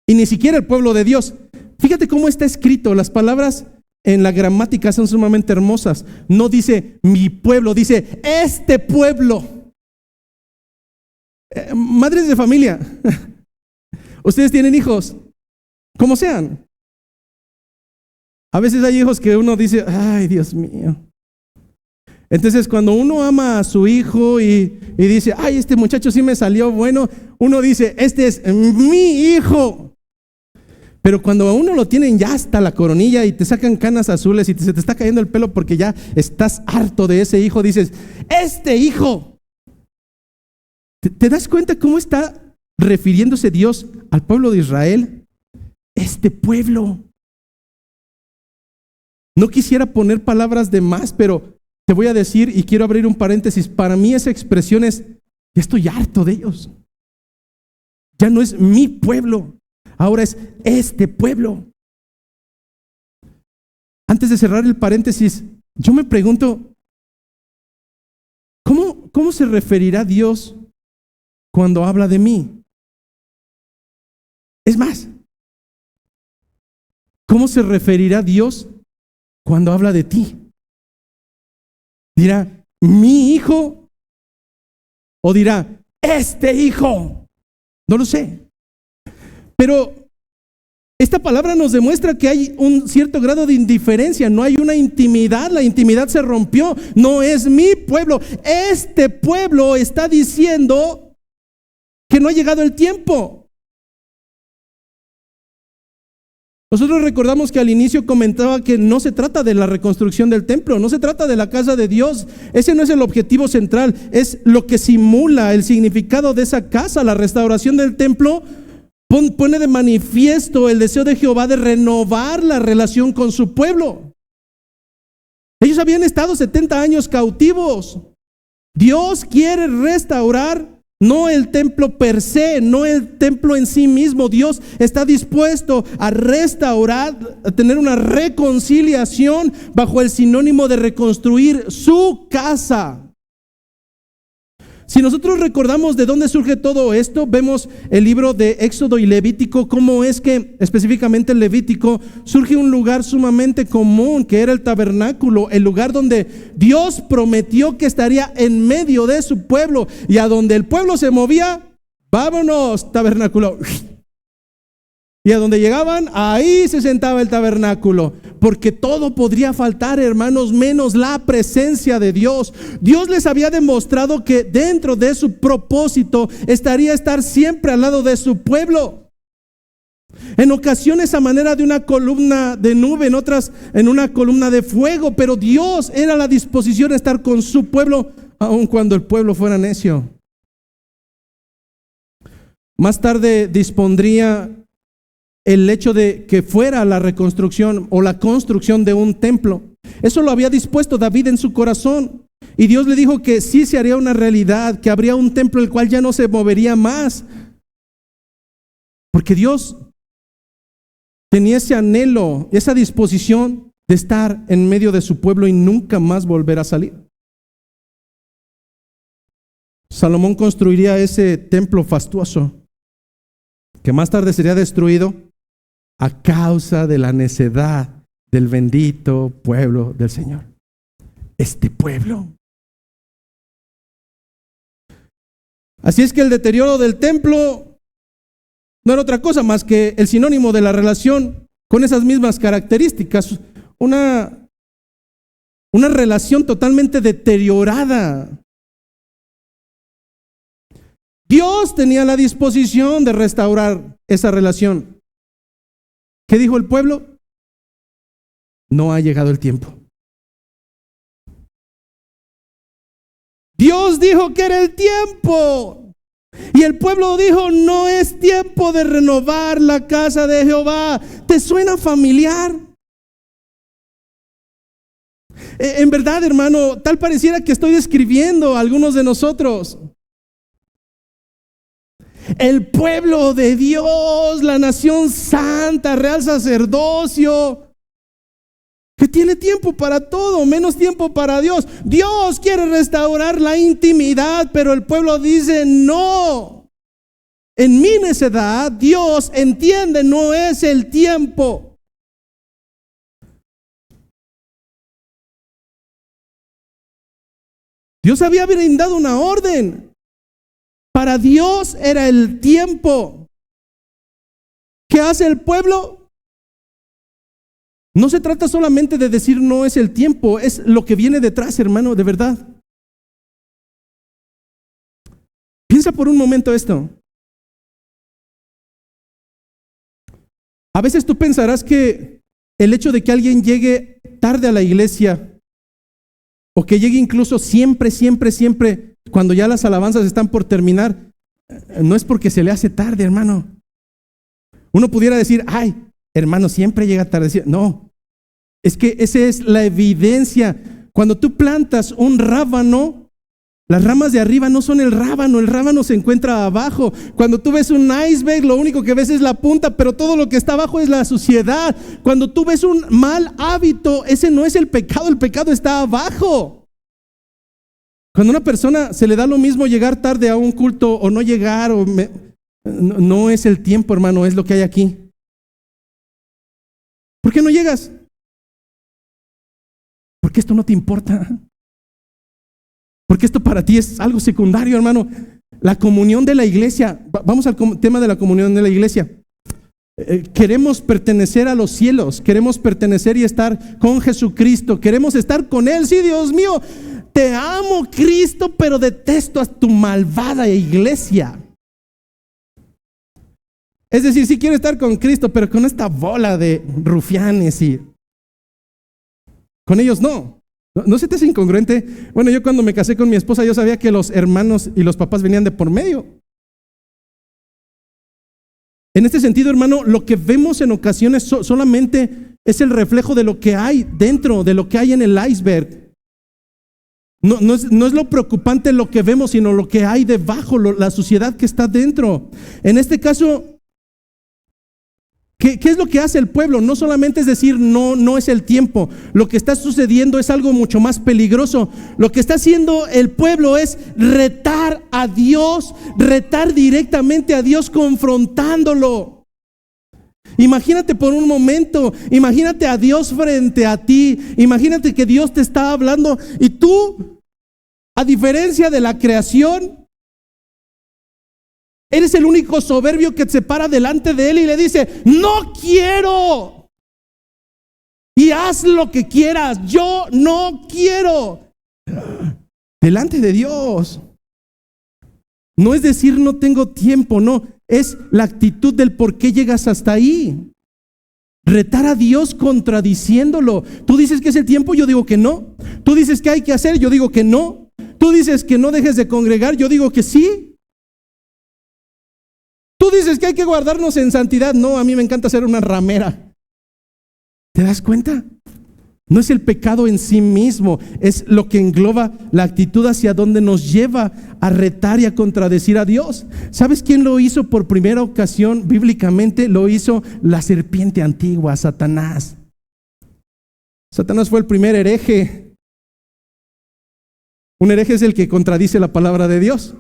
Y ni siquiera el pueblo de Dios. Fíjate cómo está escrito. Las palabras en la gramática son sumamente hermosas. No dice mi pueblo, dice este pueblo. Madres de familia, ustedes tienen hijos, como sean. A veces hay hijos que uno dice, ay, Dios mío. Entonces cuando uno ama a su hijo y dice, ay, este muchacho sí me salió bueno, uno dice, este es mi hijo. Pero cuando a uno lo tienen ya hasta la coronilla y te sacan canas azules y se te está cayendo el pelo porque ya estás harto de ese hijo, dices, este hijo. ¿Te das cuenta cómo está refiriéndose Dios al pueblo de Israel? Este pueblo. No quisiera poner palabras de más, pero te voy a decir y quiero abrir un paréntesis. Para mí esa expresión es, ya estoy harto de ellos. Ya no es mi pueblo, ahora es este pueblo. Antes de cerrar el paréntesis, yo me pregunto, ¿cómo se referirá Dios cuando habla de mí? Es más, ¿cómo se referirá Dios cuando habla de ti? ¿Dirá mi hijo? ¿O dirá este hijo? No lo sé. Pero esta palabra nos demuestra que hay un cierto grado de indiferencia, no hay una intimidad, la intimidad se rompió, no es mi pueblo. Este pueblo está diciendo que no ha llegado el tiempo. Nosotros recordamos que al inicio comentaba que no se trata de la reconstrucción del templo, no se trata de la casa de Dios. Ese no es el objetivo central, es lo que simula el significado de esa casa. La restauración del templo pone de manifiesto el deseo de Jehová de renovar la relación con su pueblo. Ellos habían estado 70 años cautivos. Dios quiere restaurar no el templo per se, no el templo en sí mismo. Dios está dispuesto a restaurar, a tener una reconciliación bajo el sinónimo de reconstruir su casa. Si nosotros recordamos de dónde surge todo esto, vemos el libro de Éxodo y Levítico, cómo es que específicamente en Levítico surge un lugar sumamente común, que era el tabernáculo, el lugar donde Dios prometió que estaría en medio de su pueblo, y a donde el pueblo se movía, vámonos, tabernáculo. Y a donde llegaban, ahí se sentaba el tabernáculo, porque todo podría faltar, hermanos, menos la presencia de Dios. Dios les había demostrado que dentro de su propósito estaría estar siempre al lado de su pueblo. En ocasiones a manera de una columna de nube, en otras en una columna de fuego, pero Dios era la disposición de estar con su pueblo, aun cuando el pueblo fuera necio. Más tarde dispondría el hecho de que fuera la reconstrucción o la construcción de un templo. Eso lo había dispuesto David en su corazón. Y Dios le dijo que sí se haría una realidad, que habría un templo el cual ya no se movería más. Porque Dios tenía ese anhelo, esa disposición de estar en medio de su pueblo y nunca más volver a salir. Salomón construiría ese templo fastuoso, que más tarde sería destruido a causa de la necedad del bendito pueblo del Señor. Este pueblo. Así es que el deterioro del templo no era otra cosa más que el sinónimo de la relación con esas mismas características. Una relación totalmente deteriorada. Dios tenía la disposición de restaurar esa relación. ¿Qué dijo el pueblo? No ha llegado el tiempo. Dios dijo que era el tiempo. Y el pueblo dijo, no es tiempo de renovar la casa de Jehová. ¿Te suena familiar? En verdad, hermano, tal pareciera que estoy describiendo a algunos de nosotros. el pueblo de Dios, la nación santa, real sacerdocio, que tiene tiempo para todo, menos tiempo para Dios. Dios quiere restaurar la intimidad, pero el pueblo dice no. En mi necedad, Dios entiende, no es el tiempo. Dios había brindado una orden. Para Dios era el tiempo. ¿Qué hace el pueblo? No se trata solamente de decir no es el tiempo, es lo que viene detrás, hermano, de verdad. Piensa por un momento esto. A veces tú pensarás que el hecho de que alguien llegue tarde a la iglesia, o que llegue incluso siempre, cuando ya las alabanzas están por terminar, no es porque se le hace tarde, hermano. Uno pudiera decir, ay, hermano, siempre llega tarde. No, es que esa es la evidencia. Cuando tú plantas un rábano, las ramas de arriba no son el rábano se encuentra abajo. Cuando tú ves un iceberg, lo único que ves es la punta, pero todo lo que está abajo es la suciedad. Cuando tú ves un mal hábito, ese no es el pecado está abajo. Cuando a una persona se le da lo mismo llegar tarde a un culto o no llegar, no es el tiempo, hermano, es lo que hay aquí. ¿Por qué no llegas? Porque esto no te importa. Porque esto para ti es algo secundario, hermano. La comunión de la iglesia. Vamos al tema de la comunión de la iglesia. Queremos pertenecer a los cielos. Queremos pertenecer y estar con Jesucristo. Queremos estar con Él. Sí, Dios mío, te amo, Cristo, pero detesto a tu malvada iglesia. Es decir, sí quiero estar con Cristo, pero con esta bola de rufianes y con ellos no. ¿No se te hace incongruente? Bueno, yo cuando me casé con mi esposa, yo sabía que los hermanos y los papás venían de por medio. En este sentido, hermano, lo que vemos en ocasiones solamente es el reflejo de lo que hay dentro, de lo que hay en el iceberg. No es lo preocupante lo que vemos, sino lo que hay debajo, la suciedad que está dentro. En este caso, ¿qué es lo que hace el pueblo? No solamente es decir no es el tiempo. Lo que está sucediendo es algo mucho más peligroso. Lo que está haciendo el pueblo es retar a Dios, retar directamente a Dios, confrontándolo. Imagínate por un momento, imagínate a Dios frente a ti, imagínate que Dios te está hablando y tú, a diferencia de la creación, eres el único soberbio que se para delante de Él y le dice, no quiero. Y haz lo que quieras, yo no quiero. Delante de Dios. No es decir no tengo tiempo, no. Es la actitud del por qué llegas hasta ahí. Retar a Dios contradiciéndolo. Tú dices que es el tiempo, yo digo que no. Tú dices que hay que hacer, yo digo que no. Tú dices que no dejes de congregar, yo digo que sí. Tú dices que hay que guardarnos en santidad. No, a mí me encanta ser una ramera. ¿Te das cuenta? No es el pecado en sí mismo, es lo que engloba la actitud hacia donde nos lleva a retar y a contradecir a Dios. ¿Sabes quién lo hizo por primera ocasión bíblicamente? Lo hizo la serpiente antigua, Satanás. Satanás fue el primer hereje. Un hereje es el que contradice la palabra de Dios.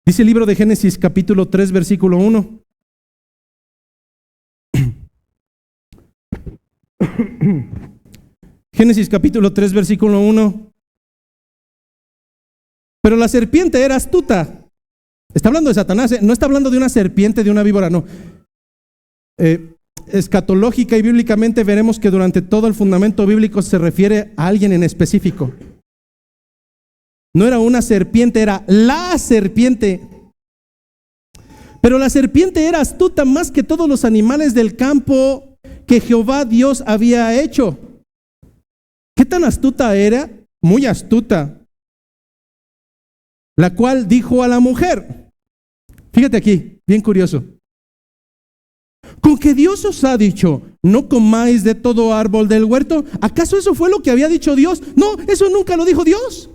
Dice el libro de Génesis capítulo 3 versículo 1. Génesis capítulo 3 versículo 1. Pero la serpiente era astuta. Está hablando de Satanás, no está hablando de una serpiente, de una víbora, no. Escatológica y bíblicamente veremos que durante todo el fundamento bíblico se refiere a alguien en específico. No era una serpiente, era la serpiente. Pero la serpiente era astuta más que todos los animales del campo que Jehová Dios había hecho. ¿Qué tan astuta era? Muy astuta. La cual dijo a la mujer, fíjate aquí, bien curioso, con que Dios os ha dicho, no comáis de todo árbol del huerto. ¿Acaso eso fue lo que había dicho Dios? No, eso nunca lo dijo Dios.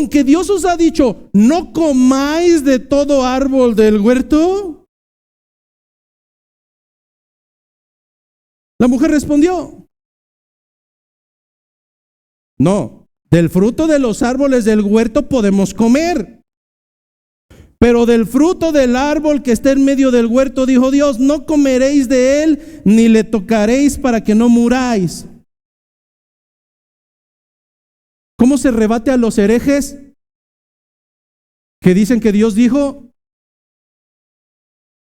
aunque Dios os ha dicho, no comáis de todo árbol del huerto. La mujer respondió, no, del fruto de los árboles del huerto podemos comer. Pero del fruto del árbol que está en medio del huerto, dijo Dios, no comeréis de él, ni le tocaréis para que no muráis. ¿Cómo se rebate a los herejes que dicen que Dios dijo?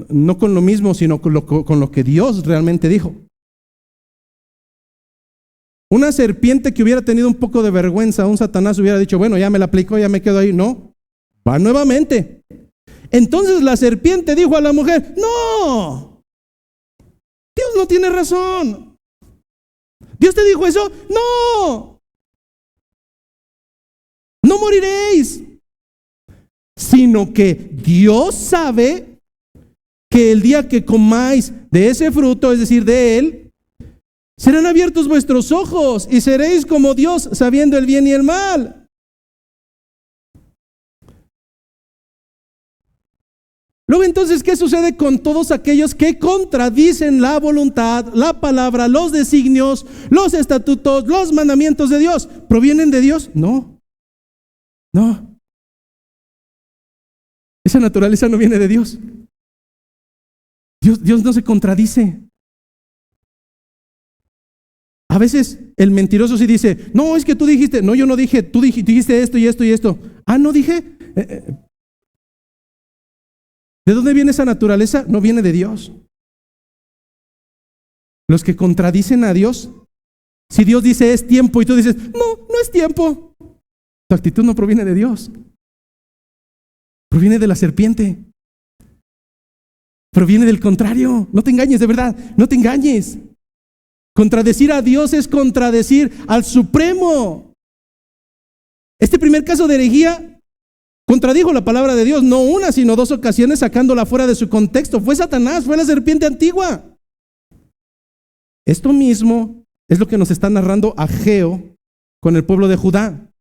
No con lo mismo, sino con lo que Dios realmente dijo. Una serpiente que hubiera tenido un poco de vergüenza, un Satanás hubiera dicho, bueno, ya me la aplicó, ya me quedo ahí. No, va nuevamente. Entonces la serpiente dijo a la mujer, no, Dios no tiene razón. ¿Dios te dijo eso? No, no moriréis. Sino que Dios sabe que el día que comáis de ese fruto, es decir, de él, serán abiertos vuestros ojos y seréis como Dios, sabiendo el bien y el mal. Luego entonces, ¿qué sucede con todos aquellos que contradicen la voluntad, la palabra, los designios, los estatutos, los mandamientos de Dios? ¿Provienen de Dios? No. No. Esa naturaleza no viene de Dios. Dios no se contradice. A veces el mentiroso sí dice, no, es que tú dijiste, no, yo no dije, tú dijiste esto y esto y esto. Ah, no dije. ¿De dónde viene esa naturaleza? No viene de Dios. Los que contradicen a Dios, si Dios dice es tiempo y tú dices, no es tiempo, tu actitud no proviene de Dios. Proviene de la serpiente. Proviene del contrario. No te engañes, de verdad, no te engañes. Contradecir a Dios es contradecir al Supremo. Este primer caso de herejía contradijo la palabra de Dios, no una, sino dos ocasiones, sacándola fuera de su contexto. Fue Satanás, fue la serpiente antigua. Esto mismo es lo que nos está narrando Ageo con el pueblo de Judá.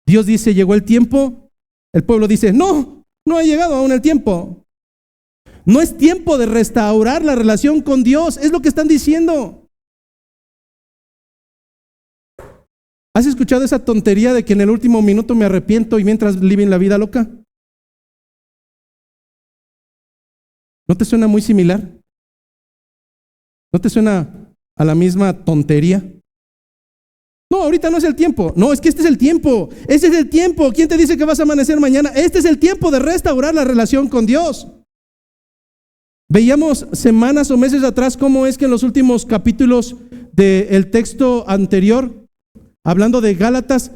Dios dice, llegó el tiempo. El pueblo dice, no ha llegado aún el tiempo. No es tiempo de restaurar la relación con Dios, es lo que están diciendo. ¿Has escuchado esa tontería de que en el último minuto me arrepiento y mientras viven la vida loca? ¿No te suena muy similar? ¿No te suena a la misma tontería? No, ahorita no es el tiempo. No, es que este es el tiempo. Este es el tiempo. ¿Quién te dice que vas a amanecer mañana? Este es el tiempo de restaurar la relación con Dios. Veíamos semanas o meses atrás cómo es que en los últimos capítulos del texto anterior, hablando de Gálatas,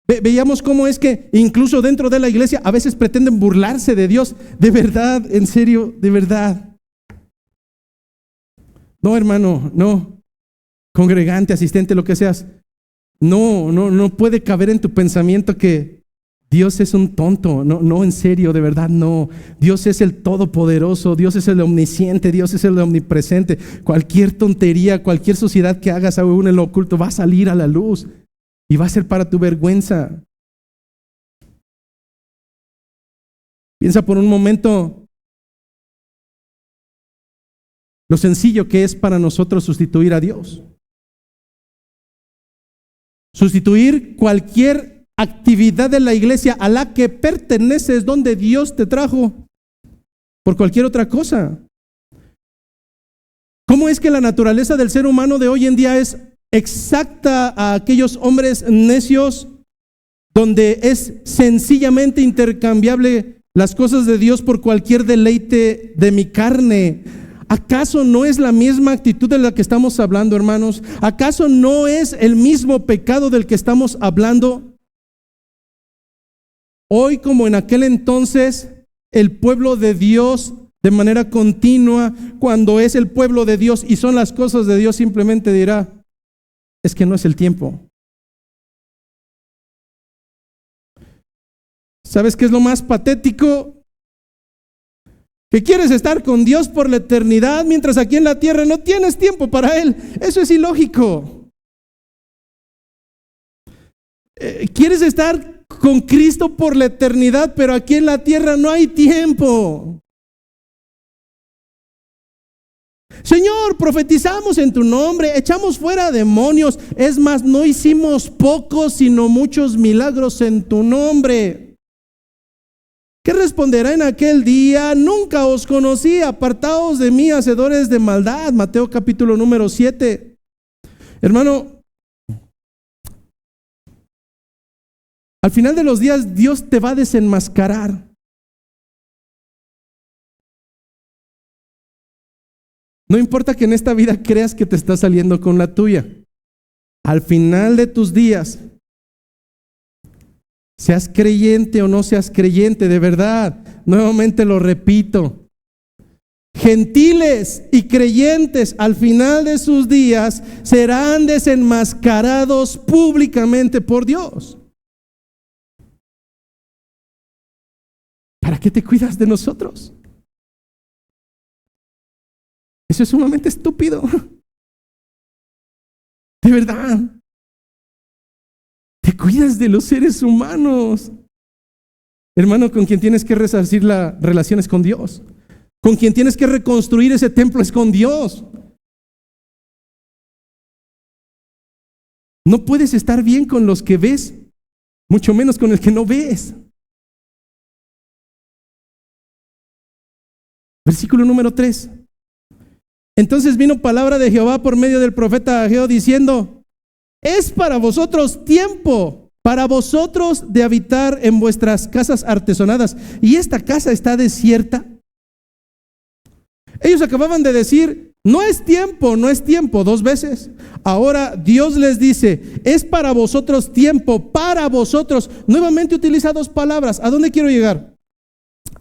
veíamos cómo es que incluso dentro de la iglesia a veces pretenden burlarse de Dios. De verdad, en serio, de verdad. No, hermano, no. Congregante, asistente, lo que seas. No puede caber en tu pensamiento que Dios es un tonto. No, en serio, de verdad, no. Dios es el todopoderoso, Dios es el omnisciente, Dios es el omnipresente. Cualquier tontería, cualquier suciedad que hagas aún en lo oculto va a salir a la luz. Y va a ser para tu vergüenza. Piensa por un momento lo sencillo que es para nosotros sustituir a Dios. Sustituir cualquier actividad de la iglesia a la que perteneces, donde Dios te trajo, por cualquier otra cosa. ¿Cómo es que la naturaleza del ser humano de hoy en día es exacta a aquellos hombres necios, donde es sencillamente intercambiable las cosas de Dios por cualquier deleite de mi carne? ¿Acaso no es la misma actitud de la que estamos hablando, hermanos? ¿Acaso no es el mismo pecado del que estamos hablando? Hoy, como en aquel entonces, el pueblo de Dios de manera continua, cuando es el pueblo de Dios y son las cosas de Dios, simplemente dirá, es que no es el tiempo. ¿Sabes qué es lo más patético? Que quieres estar con Dios por la eternidad, mientras aquí en la tierra no tienes tiempo para Él. Eso es ilógico. Quieres estar con Cristo por la eternidad, pero aquí en la tierra no hay tiempo. Señor, profetizamos en tu nombre, echamos fuera demonios. Es más, no hicimos pocos, sino muchos milagros en tu nombre. ¿Qué responderá en aquel día? Nunca os conocí, apartaos de mí, hacedores de maldad. Mateo capítulo número 7. Hermano, al final de los días Dios te va a desenmascarar. No importa que en esta vida creas que te estás saliendo con la tuya. Al final de tus días, seas creyente o no seas creyente, de verdad, nuevamente lo repito, gentiles y creyentes al final de sus días serán desenmascarados públicamente por Dios. ¿Para qué te cuidas de nosotros? Eso es sumamente estúpido. De verdad. Te cuidas de los seres humanos. Hermano, con quien tienes que resarcir las relaciones con Dios. Con quien tienes que reconstruir ese templo es con Dios. No puedes estar bien con los que ves, mucho menos con el que no ves. Versículo número 3. Entonces vino palabra de Jehová por medio del profeta Ageo diciendo: es para vosotros tiempo, para vosotros de habitar en vuestras casas artesonadas, y esta casa está desierta. Ellos acababan de decir: no es tiempo, no es tiempo, 2 veces. Ahora Dios les dice: es para vosotros tiempo, para vosotros. Nuevamente utiliza 2 palabras. ¿A dónde quiero llegar?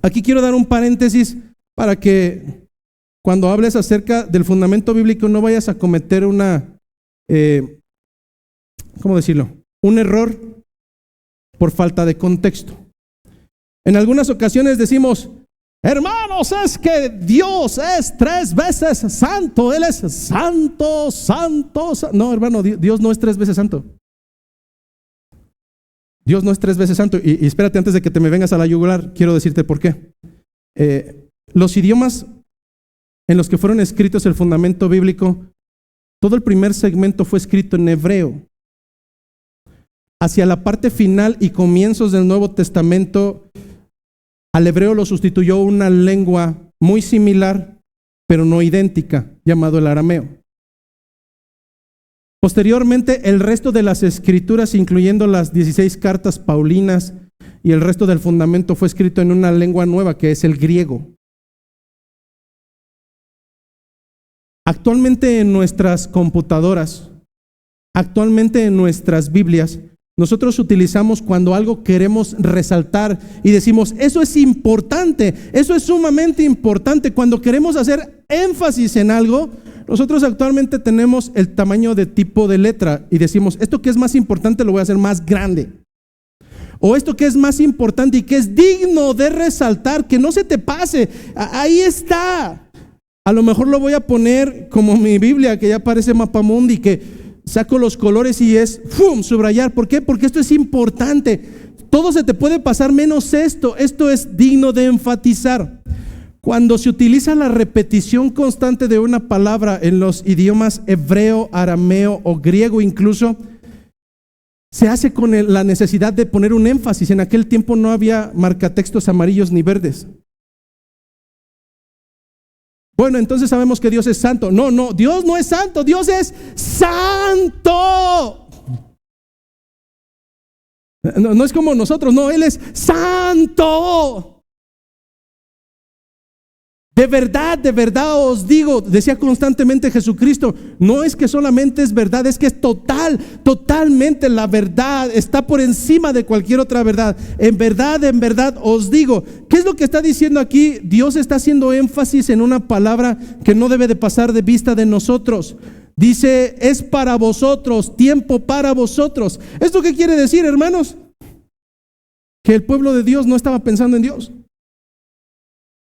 Aquí quiero dar un paréntesis para que cuando hables acerca del fundamento bíblico no vayas a cometer una, ¿cómo decirlo? Un error por falta de contexto. En algunas ocasiones decimos: hermanos, es que Dios es 3 veces santo. Él es santo, santo. No, hermano, Dios no es 3 veces santo. Dios no es 3 veces santo. Y espérate, antes de que te me vengas a la yugular, quiero decirte por qué. Los idiomas en los que fueron escritos el fundamento bíblico, todo el primer segmento fue escrito en hebreo. Hacia la parte final y comienzos del Nuevo Testamento, al hebreo lo sustituyó una lengua muy similar, pero no idéntica, llamado el arameo. Posteriormente, el resto de las escrituras, incluyendo las 16 cartas paulinas y el resto del fundamento, fue escrito en una lengua nueva, que es el griego. Actualmente en nuestras computadoras, actualmente en nuestras Biblias, nosotros utilizamos cuando algo queremos resaltar y decimos: eso es importante, eso es sumamente importante. Cuando queremos hacer énfasis en algo, nosotros actualmente tenemos el tamaño de tipo de letra y decimos: esto que es más importante lo voy a hacer más grande. O esto que es más importante y que es digno de resaltar, que no se te pase, ahí está. A lo mejor lo voy a poner como mi Biblia, que ya parece mapamundi, que saco los colores y es ¡fum! Subrayar. ¿Por qué? Porque esto es importante. Todo se te puede pasar menos esto. Esto es digno de enfatizar. Cuando se utiliza la repetición constante de una palabra en los idiomas hebreo, arameo o griego incluso, se hace con la necesidad de poner un énfasis. En aquel tiempo no había marcatextos amarillos ni verdes. Bueno, entonces sabemos que Dios es santo. No, Dios no es santo, Dios es santo. No es como nosotros, no, Él es santo. De verdad os digo, decía constantemente Jesucristo, no es que solamente es verdad, es que es totalmente la verdad, está por encima de cualquier otra verdad. En verdad os digo. ¿Qué es lo que está diciendo aquí? Dios está haciendo énfasis en una palabra que no debe de pasar de vista de nosotros. Dice: es para vosotros, tiempo para vosotros. ¿Esto qué quiere decir, hermanos? Que el pueblo de Dios no estaba pensando en Dios.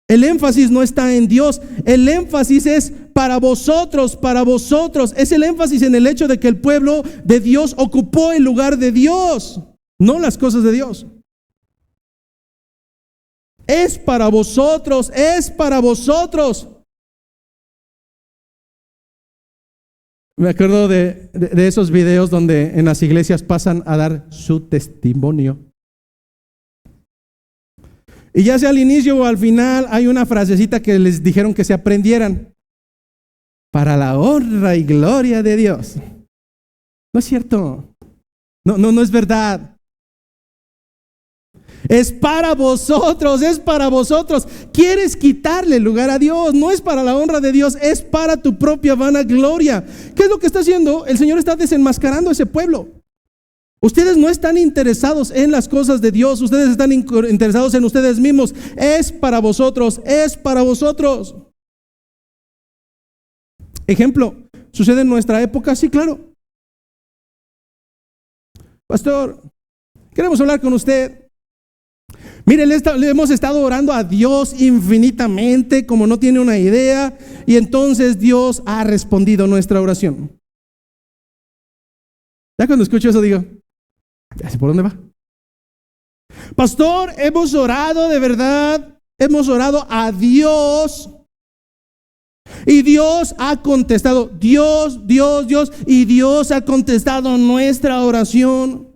El énfasis no está en Dios, el énfasis es para vosotros, para vosotros. Es el énfasis en el hecho de que el pueblo de Dios ocupó el lugar de Dios. no las cosas de Dios. Es para vosotros, es para vosotros. Me acuerdo de esos videos donde en las iglesias pasan a dar su testimonio. Y ya sea al inicio o al final hay una frasecita que les dijeron que se aprendieran. Para la honra y gloria de Dios. No es cierto. No es verdad. Es para vosotros, es para vosotros. Quieres quitarle lugar a Dios. No es para la honra de Dios, es para tu propia vanagloria. ¿Qué es lo que está haciendo? El Señor está desenmascarando a ese pueblo. Ustedes no están interesados en las cosas de Dios. Ustedes están interesados en ustedes mismos. Es para vosotros, es para vosotros. Ejemplo, ¿sucede en nuestra época? Sí, claro. Pastor, queremos hablar con usted. Mire, le hemos estado orando a Dios infinitamente, como no tiene una idea, y entonces Dios ha respondido nuestra oración. Ya cuando escucho eso digo, ya sé por dónde va. Pastor, hemos orado de verdad, hemos orado a Dios, y Dios ha contestado, Dios, y Dios ha contestado nuestra oración.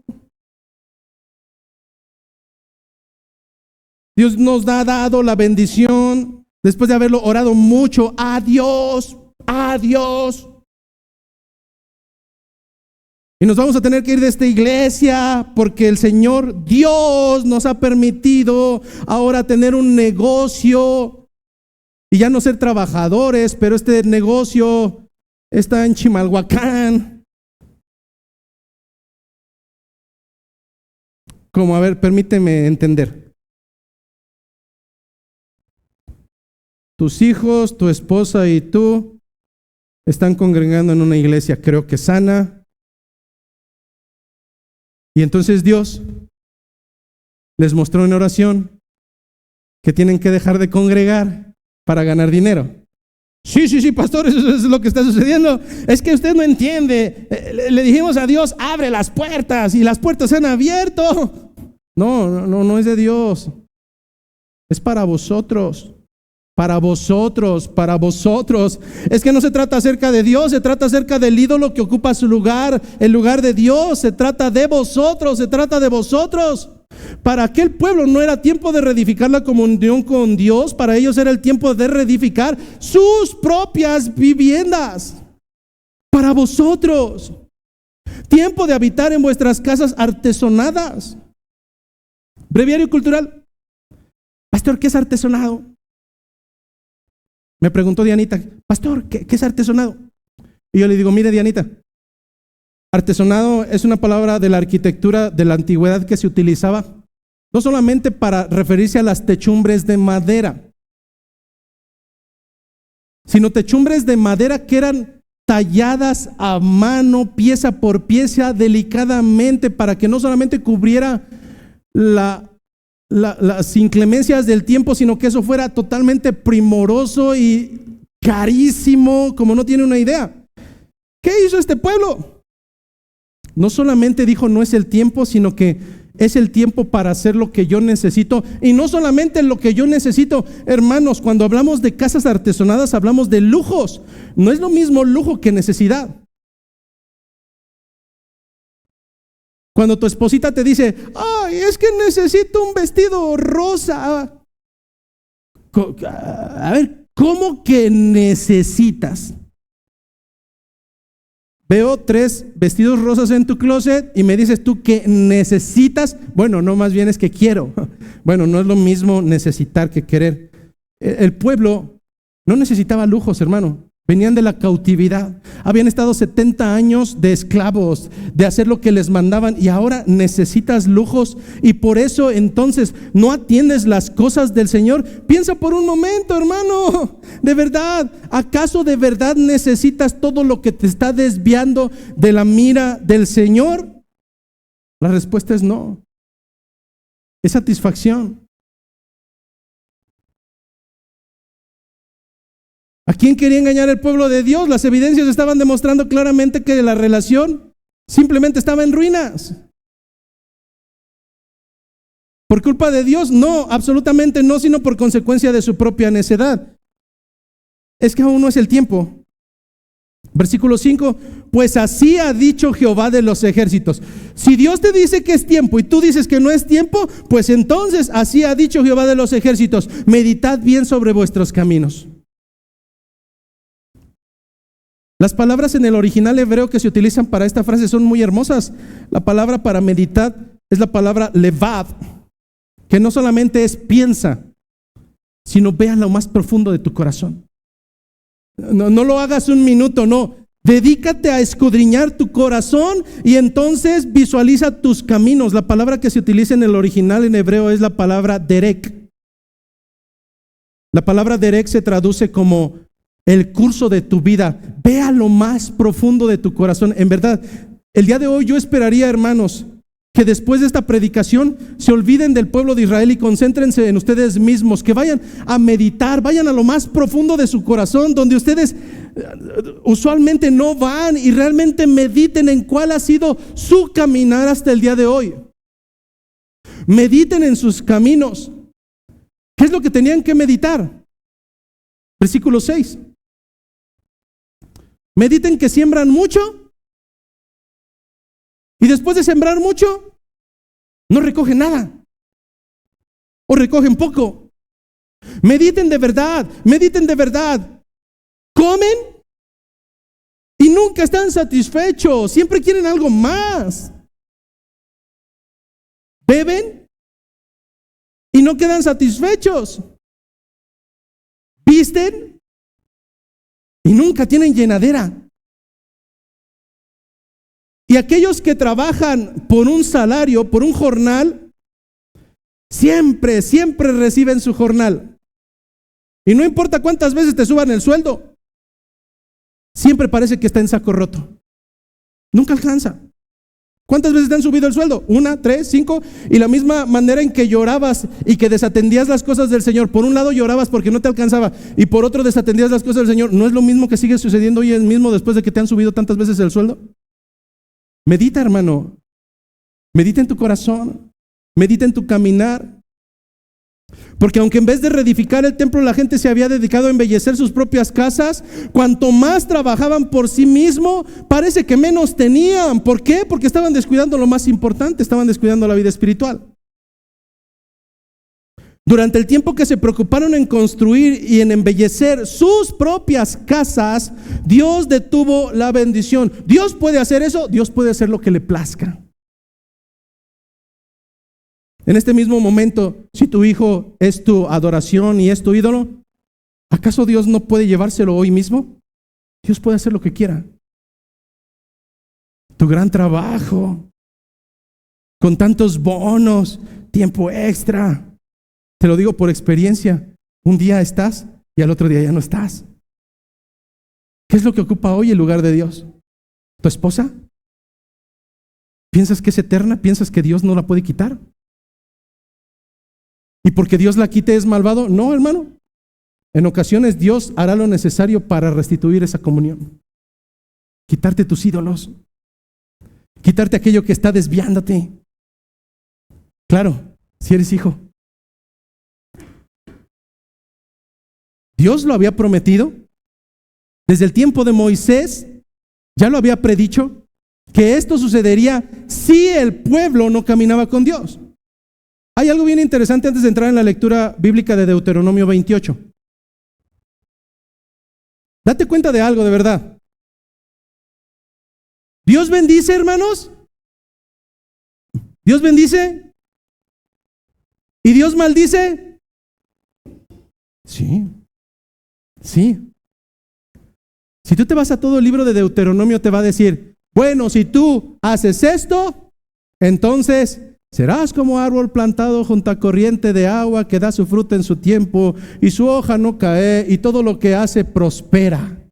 Dios nos ha dado la bendición después de haberlo orado mucho a Dios, a Dios. Y nos vamos a tener que ir de esta iglesia porque el Señor Dios nos ha permitido ahora tener un negocio y ya no ser trabajadores, pero este negocio está en Chimalhuacán. Como, a ver, permíteme entender. Tus hijos, tu esposa y tú están congregando en una iglesia, creo que sana. Y entonces Dios les mostró en oración que tienen que dejar de congregar para ganar dinero. Sí, pastor, eso es lo que está sucediendo. Es que usted no entiende. Le dijimos a Dios, abre las puertas, y las puertas se han abierto. No es de Dios. Es para vosotros. Para vosotros, para vosotros. Es que no se trata acerca de Dios, se trata acerca del ídolo que ocupa su lugar, el lugar de Dios. Se trata de vosotros, se trata de vosotros. Para aquel pueblo no era tiempo de reedificar la comunión con Dios, para ellos era el tiempo de reedificar sus propias viviendas. Para vosotros, tiempo de habitar en vuestras casas artesonadas. Breviario cultural. Pastor, ¿qué es artesonado? Me preguntó Dianita, pastor, ¿qué es artesonado? Y yo le digo, mire Dianita, artesonado es una palabra de la arquitectura de la antigüedad que se utilizaba no solamente para referirse a las techumbres de madera, sino techumbres de madera que eran talladas a mano, pieza por pieza, delicadamente, para que no solamente cubriera las inclemencias del tiempo, sino que eso fuera totalmente primoroso y carísimo, como no tiene una idea. ¿Qué hizo este pueblo? No solamente dijo no es el tiempo, sino que es el tiempo para hacer lo que yo necesito. Y no solamente lo que yo necesito, hermanos, cuando hablamos de casas artesonadas hablamos de lujos. No es lo mismo lujo que necesidad. Cuando tu esposita te dice, ay, es que necesito un vestido rosa. A ver, ¿cómo que necesitas? Veo 3 vestidos rosas en tu closet y me dices tú que necesitas. Bueno, no, más bien es que quiero. Bueno, no es lo mismo necesitar que querer. El pueblo no necesitaba lujos, hermano. Venían de la cautividad, habían estado 70 años de esclavos, de hacer lo que les mandaban, y ahora necesitas lujos, y por eso entonces no atiendes las cosas del Señor. Piensa por un momento, hermano, de verdad, ¿acaso de verdad necesitas todo lo que te está desviando de la mira del Señor? La respuesta es no, es satisfacción. ¿A quién quería engañar el pueblo de Dios? Las evidencias estaban demostrando claramente que la relación simplemente estaba en ruinas. ¿Por culpa de Dios? No, absolutamente no, sino por consecuencia de su propia necedad. Es que aún no es el tiempo. Versículo 5, pues así ha dicho Jehová de los ejércitos. Si Dios te dice que es tiempo y tú dices que no es tiempo, pues entonces así ha dicho Jehová de los ejércitos, meditad bien sobre vuestros caminos. Las palabras en el original hebreo que se utilizan para esta frase son muy hermosas. La palabra para meditar es la palabra levad, que no solamente es piensa, sino ve a lo más profundo de tu corazón. No lo hagas un minuto, no. Dedícate a escudriñar tu corazón y entonces visualiza tus caminos. La palabra que se utiliza en el original en hebreo es la palabra derek. La palabra derek se traduce como el curso de tu vida. Ve a lo más profundo de tu corazón. En verdad, el día de hoy yo esperaría, hermanos, que después de esta predicación se olviden del pueblo de Israel y concéntrense en ustedes mismos, que vayan a meditar, vayan a lo más profundo de su corazón, donde ustedes usualmente no van, y realmente mediten en cuál ha sido su caminar hasta el día de hoy. Mediten en sus caminos. ¿Qué es lo que tenían que meditar? Versículo 6. Mediten que siembran mucho y después de sembrar mucho, no recogen nada. O recogen poco. Mediten de verdad, mediten de verdad. Comen y nunca están satisfechos. Siempre quieren algo más. Beben y no quedan satisfechos. Visten y nunca tienen llenadera. Y aquellos que trabajan por un salario, por un jornal, siempre reciben su jornal. Y no importa cuántas veces te suban el sueldo, siempre parece que está en saco roto. Nunca alcanza. ¿Cuántas veces te han subido el sueldo? 1, 3, 5. Y la misma manera en que llorabas y que desatendías las cosas del Señor. Por un lado llorabas porque no te alcanzaba y por otro desatendías las cosas del Señor. ¿No es lo mismo que sigue sucediendo hoy mismo después de que te han subido tantas veces el sueldo? Medita, hermano. Medita en tu corazón. Medita en tu caminar. Porque aunque en vez de reedificar el templo la gente se había dedicado a embellecer sus propias casas, cuanto más trabajaban por sí mismo, parece que menos tenían. ¿Por qué? Porque estaban descuidando lo más importante, estaban descuidando la vida espiritual. Durante el tiempo que se preocuparon en construir y en embellecer sus propias casas, Dios detuvo la bendición. Dios puede hacer eso, Dios puede hacer lo que le plazca. En este mismo momento, si tu hijo es tu adoración y es tu ídolo, ¿acaso Dios no puede llevárselo hoy mismo? Dios puede hacer lo que quiera. Tu gran trabajo, con tantos bonos, tiempo extra. Te lo digo por experiencia. Un día estás y al otro día ya no estás. ¿Qué es lo que ocupa hoy el lugar de Dios? ¿Tu esposa? ¿Piensas que es eterna? ¿Piensas que Dios no la puede quitar? ¿Y porque Dios la quite es malvado? No, hermano. En ocasiones Dios hará lo necesario para restituir esa comunión. Quitarte tus ídolos. Quitarte aquello que está desviándote. Claro, si eres hijo. Dios lo había prometido. Desde el tiempo de Moisés, ya lo había predicho, que esto sucedería si el pueblo no caminaba con Dios. Hay algo bien interesante antes de entrar en la lectura bíblica de Deuteronomio 28. Date cuenta de algo de verdad. ¿Dios bendice, hermanos? ¿Dios bendice? ¿Y Dios maldice? Sí. Sí. Si tú te vas a todo el libro de Deuteronomio, te va a decir, bueno, si tú haces esto, entonces serás como árbol plantado junto a corriente de agua que da su fruto en su tiempo y su hoja no cae y todo lo que hace prospera.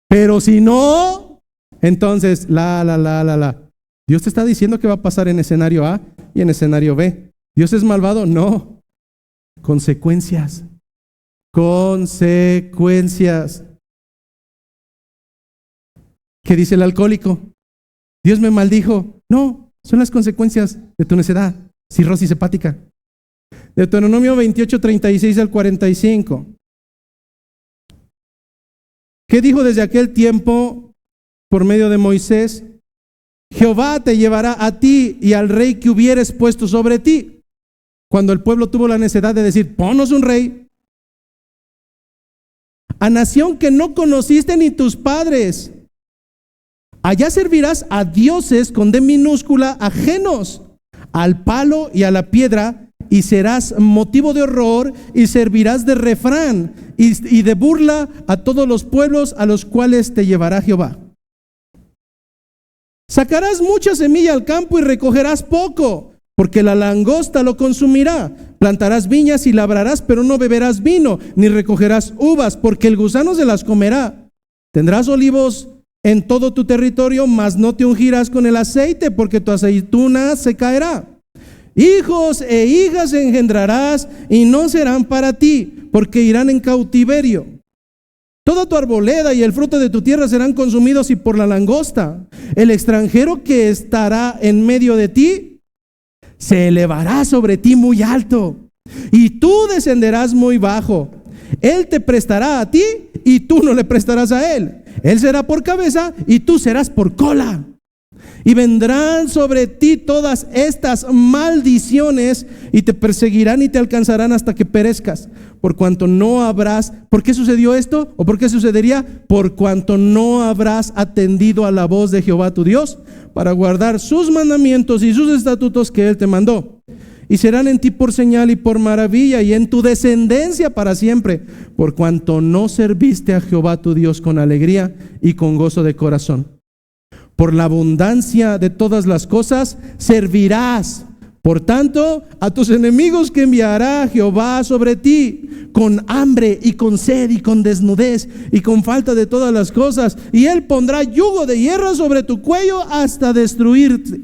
Pero si no, entonces Dios te está diciendo que va a pasar en escenario A y en escenario B. ¿Dios es malvado? No. Consecuencias. Consecuencias. ¿Qué dice el alcohólico? ¿Dios me maldijo? No, Son las consecuencias de tu necedad, cirrosis hepática. Deuteronomio 28, 36 al 45. ¿Qué dijo desde aquel tiempo por medio de Moisés? Jehová te llevará a ti y al rey que hubieres puesto sobre ti. Cuando el pueblo tuvo la necedad de decir, ponnos un rey. A nación que no conociste ni tus padres. Allá servirás a dioses con D minúscula ajenos, al palo y a la piedra, y serás motivo de horror y servirás de refrán y de burla a todos los pueblos a los cuales te llevará Jehová. Sacarás mucha semilla al campo y recogerás poco, porque la langosta lo consumirá. Plantarás viñas y labrarás, pero no beberás vino, ni recogerás uvas, porque el gusano se las comerá. Tendrás olivos en todo tu territorio, mas no te ungirás con el aceite, porque tu aceituna se caerá. Hijos e hijas engendrarás, y no serán para ti, porque irán en cautiverio. Toda tu arboleda y el fruto de tu tierra serán consumidos y por la langosta. El extranjero que estará en medio de ti se elevará sobre ti muy alto, y tú descenderás muy bajo. Él te prestará a ti y tú no le prestarás a él. Él será por cabeza y tú serás por cola. Y vendrán sobre ti todas estas maldiciones y te perseguirán y te alcanzarán hasta que perezcas. Por cuanto no habrás, ¿por qué sucedió esto? ¿O por qué sucedería? Por cuanto no habrás atendido a la voz de Jehová tu Dios para guardar sus mandamientos y sus estatutos que Él te mandó. Y serán en ti por señal y por maravilla y en tu descendencia para siempre, por cuanto no serviste a Jehová tu Dios con alegría y con gozo de corazón. Por la abundancia de todas las cosas servirás, por tanto, a tus enemigos que enviará Jehová sobre ti, con hambre y con sed y con desnudez y con falta de todas las cosas, y Él pondrá yugo de hierro sobre tu cuello hasta destruirte.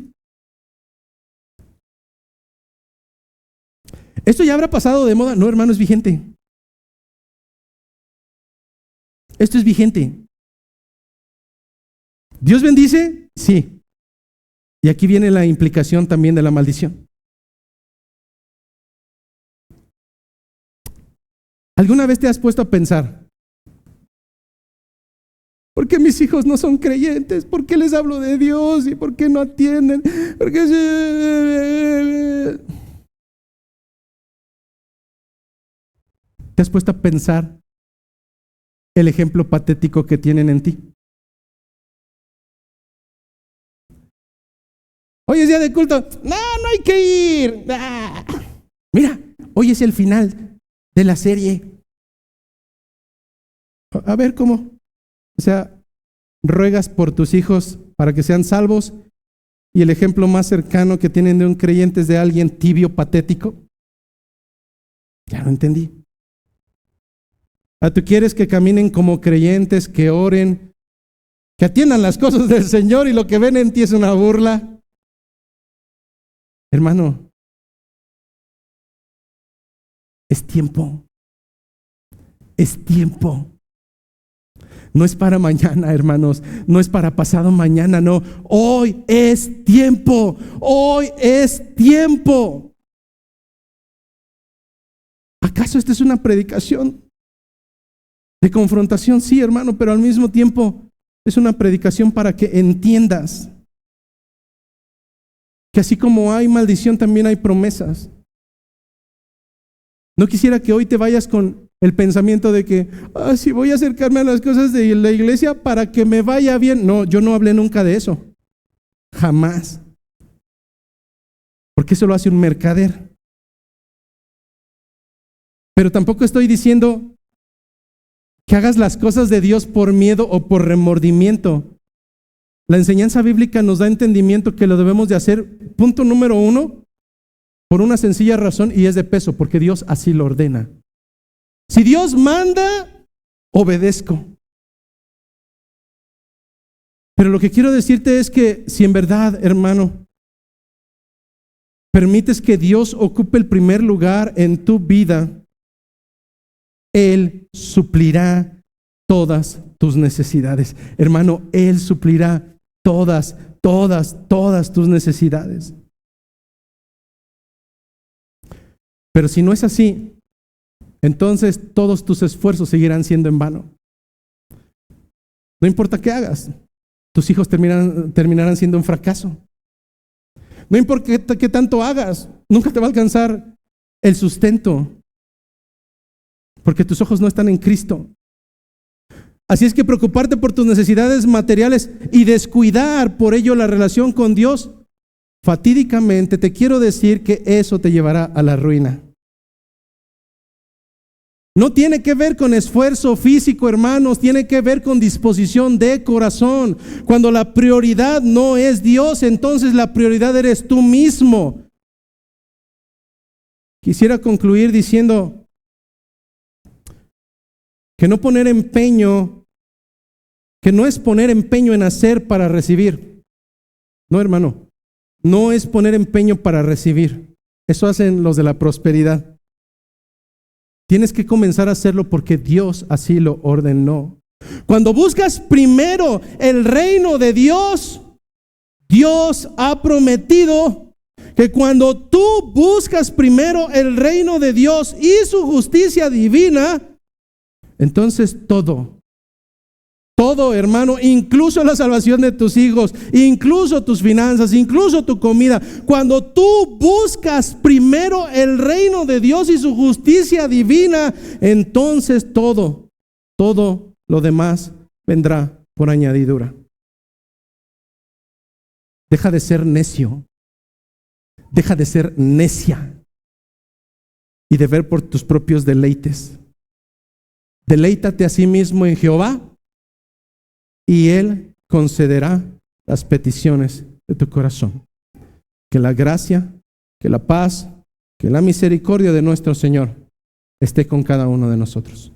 ¿Esto ya habrá pasado de moda? No, hermano, es vigente. Esto es vigente. ¿Dios bendice? Sí. Y aquí viene la implicación también de la maldición. ¿Alguna vez te has puesto a pensar, ¿por qué mis hijos no son creyentes? ¿Por qué les hablo de Dios? ¿Y por qué no atienden? ¿Por qué? ¿Te has puesto a pensar el ejemplo patético que tienen en ti? Hoy es día de culto. No hay que ir. Mira, hoy es el final de la serie. A ver cómo. O sea, ruegas por tus hijos para que sean salvos y el ejemplo más cercano que tienen de un creyente es de alguien tibio, patético. Ya lo entendí. ¿Tú quieres que caminen como creyentes, que oren, que atiendan las cosas del Señor y lo que ven en ti es una burla? Hermano, es tiempo. Es tiempo. No es para mañana, hermanos. No es para pasado mañana, no. Hoy es tiempo. Hoy es tiempo. ¿Acaso esta es una predicación de confrontación? Sí, hermano, pero al mismo tiempo es una predicación para que entiendas que así como hay maldición, también hay promesas. No quisiera que hoy te vayas con el pensamiento de que, si voy a acercarme a las cosas de la iglesia para que me vaya bien. No, yo no hablé nunca de eso. Jamás. Porque eso lo hace un mercader. Pero tampoco estoy diciendo que hagas las cosas de Dios por miedo o por remordimiento. La enseñanza bíblica nos da entendimiento que lo debemos de hacer, punto número 1, por una sencilla razón, y es de peso, porque Dios así lo ordena. Si Dios manda, obedezco. Pero lo que quiero decirte es que si en verdad, hermano, permites que Dios ocupe el primer lugar en tu vida, Él suplirá todas tus necesidades. Hermano, Él suplirá todas tus necesidades. Pero si no es así, entonces todos tus esfuerzos seguirán siendo en vano. No importa qué hagas, tus hijos terminarán siendo un fracaso. No importa qué tanto hagas, nunca te va a alcanzar el sustento, porque tus ojos no están en Cristo. Así es que preocuparte por tus necesidades materiales y descuidar por ello la relación con Dios, fatídicamente te quiero decir que eso te llevará a la ruina. No tiene que ver con esfuerzo físico, hermanos, tiene que ver con disposición de corazón. Cuando la prioridad no es Dios, entonces la prioridad eres tú mismo. Quisiera concluir diciendo que no es poner empeño en hacer para recibir. No, hermano, no es poner empeño para recibir. Eso hacen los de la prosperidad. Tienes que comenzar a hacerlo porque Dios así lo ordenó. Cuando buscas primero el reino de Dios, Dios ha prometido que cuando tú buscas primero el reino de Dios y su justicia divina, entonces todo, hermano, incluso la salvación de tus hijos, incluso tus finanzas, incluso tu comida, cuando tú buscas primero el reino de Dios y su justicia divina, entonces todo lo demás vendrá por añadidura. Deja de ser necio, deja de ser necia y de ver por tus propios deleites. Deleítate a sí mismo en Jehová y Él concederá las peticiones de tu corazón. Que la gracia, que la paz, que la misericordia de nuestro Señor esté con cada uno de nosotros.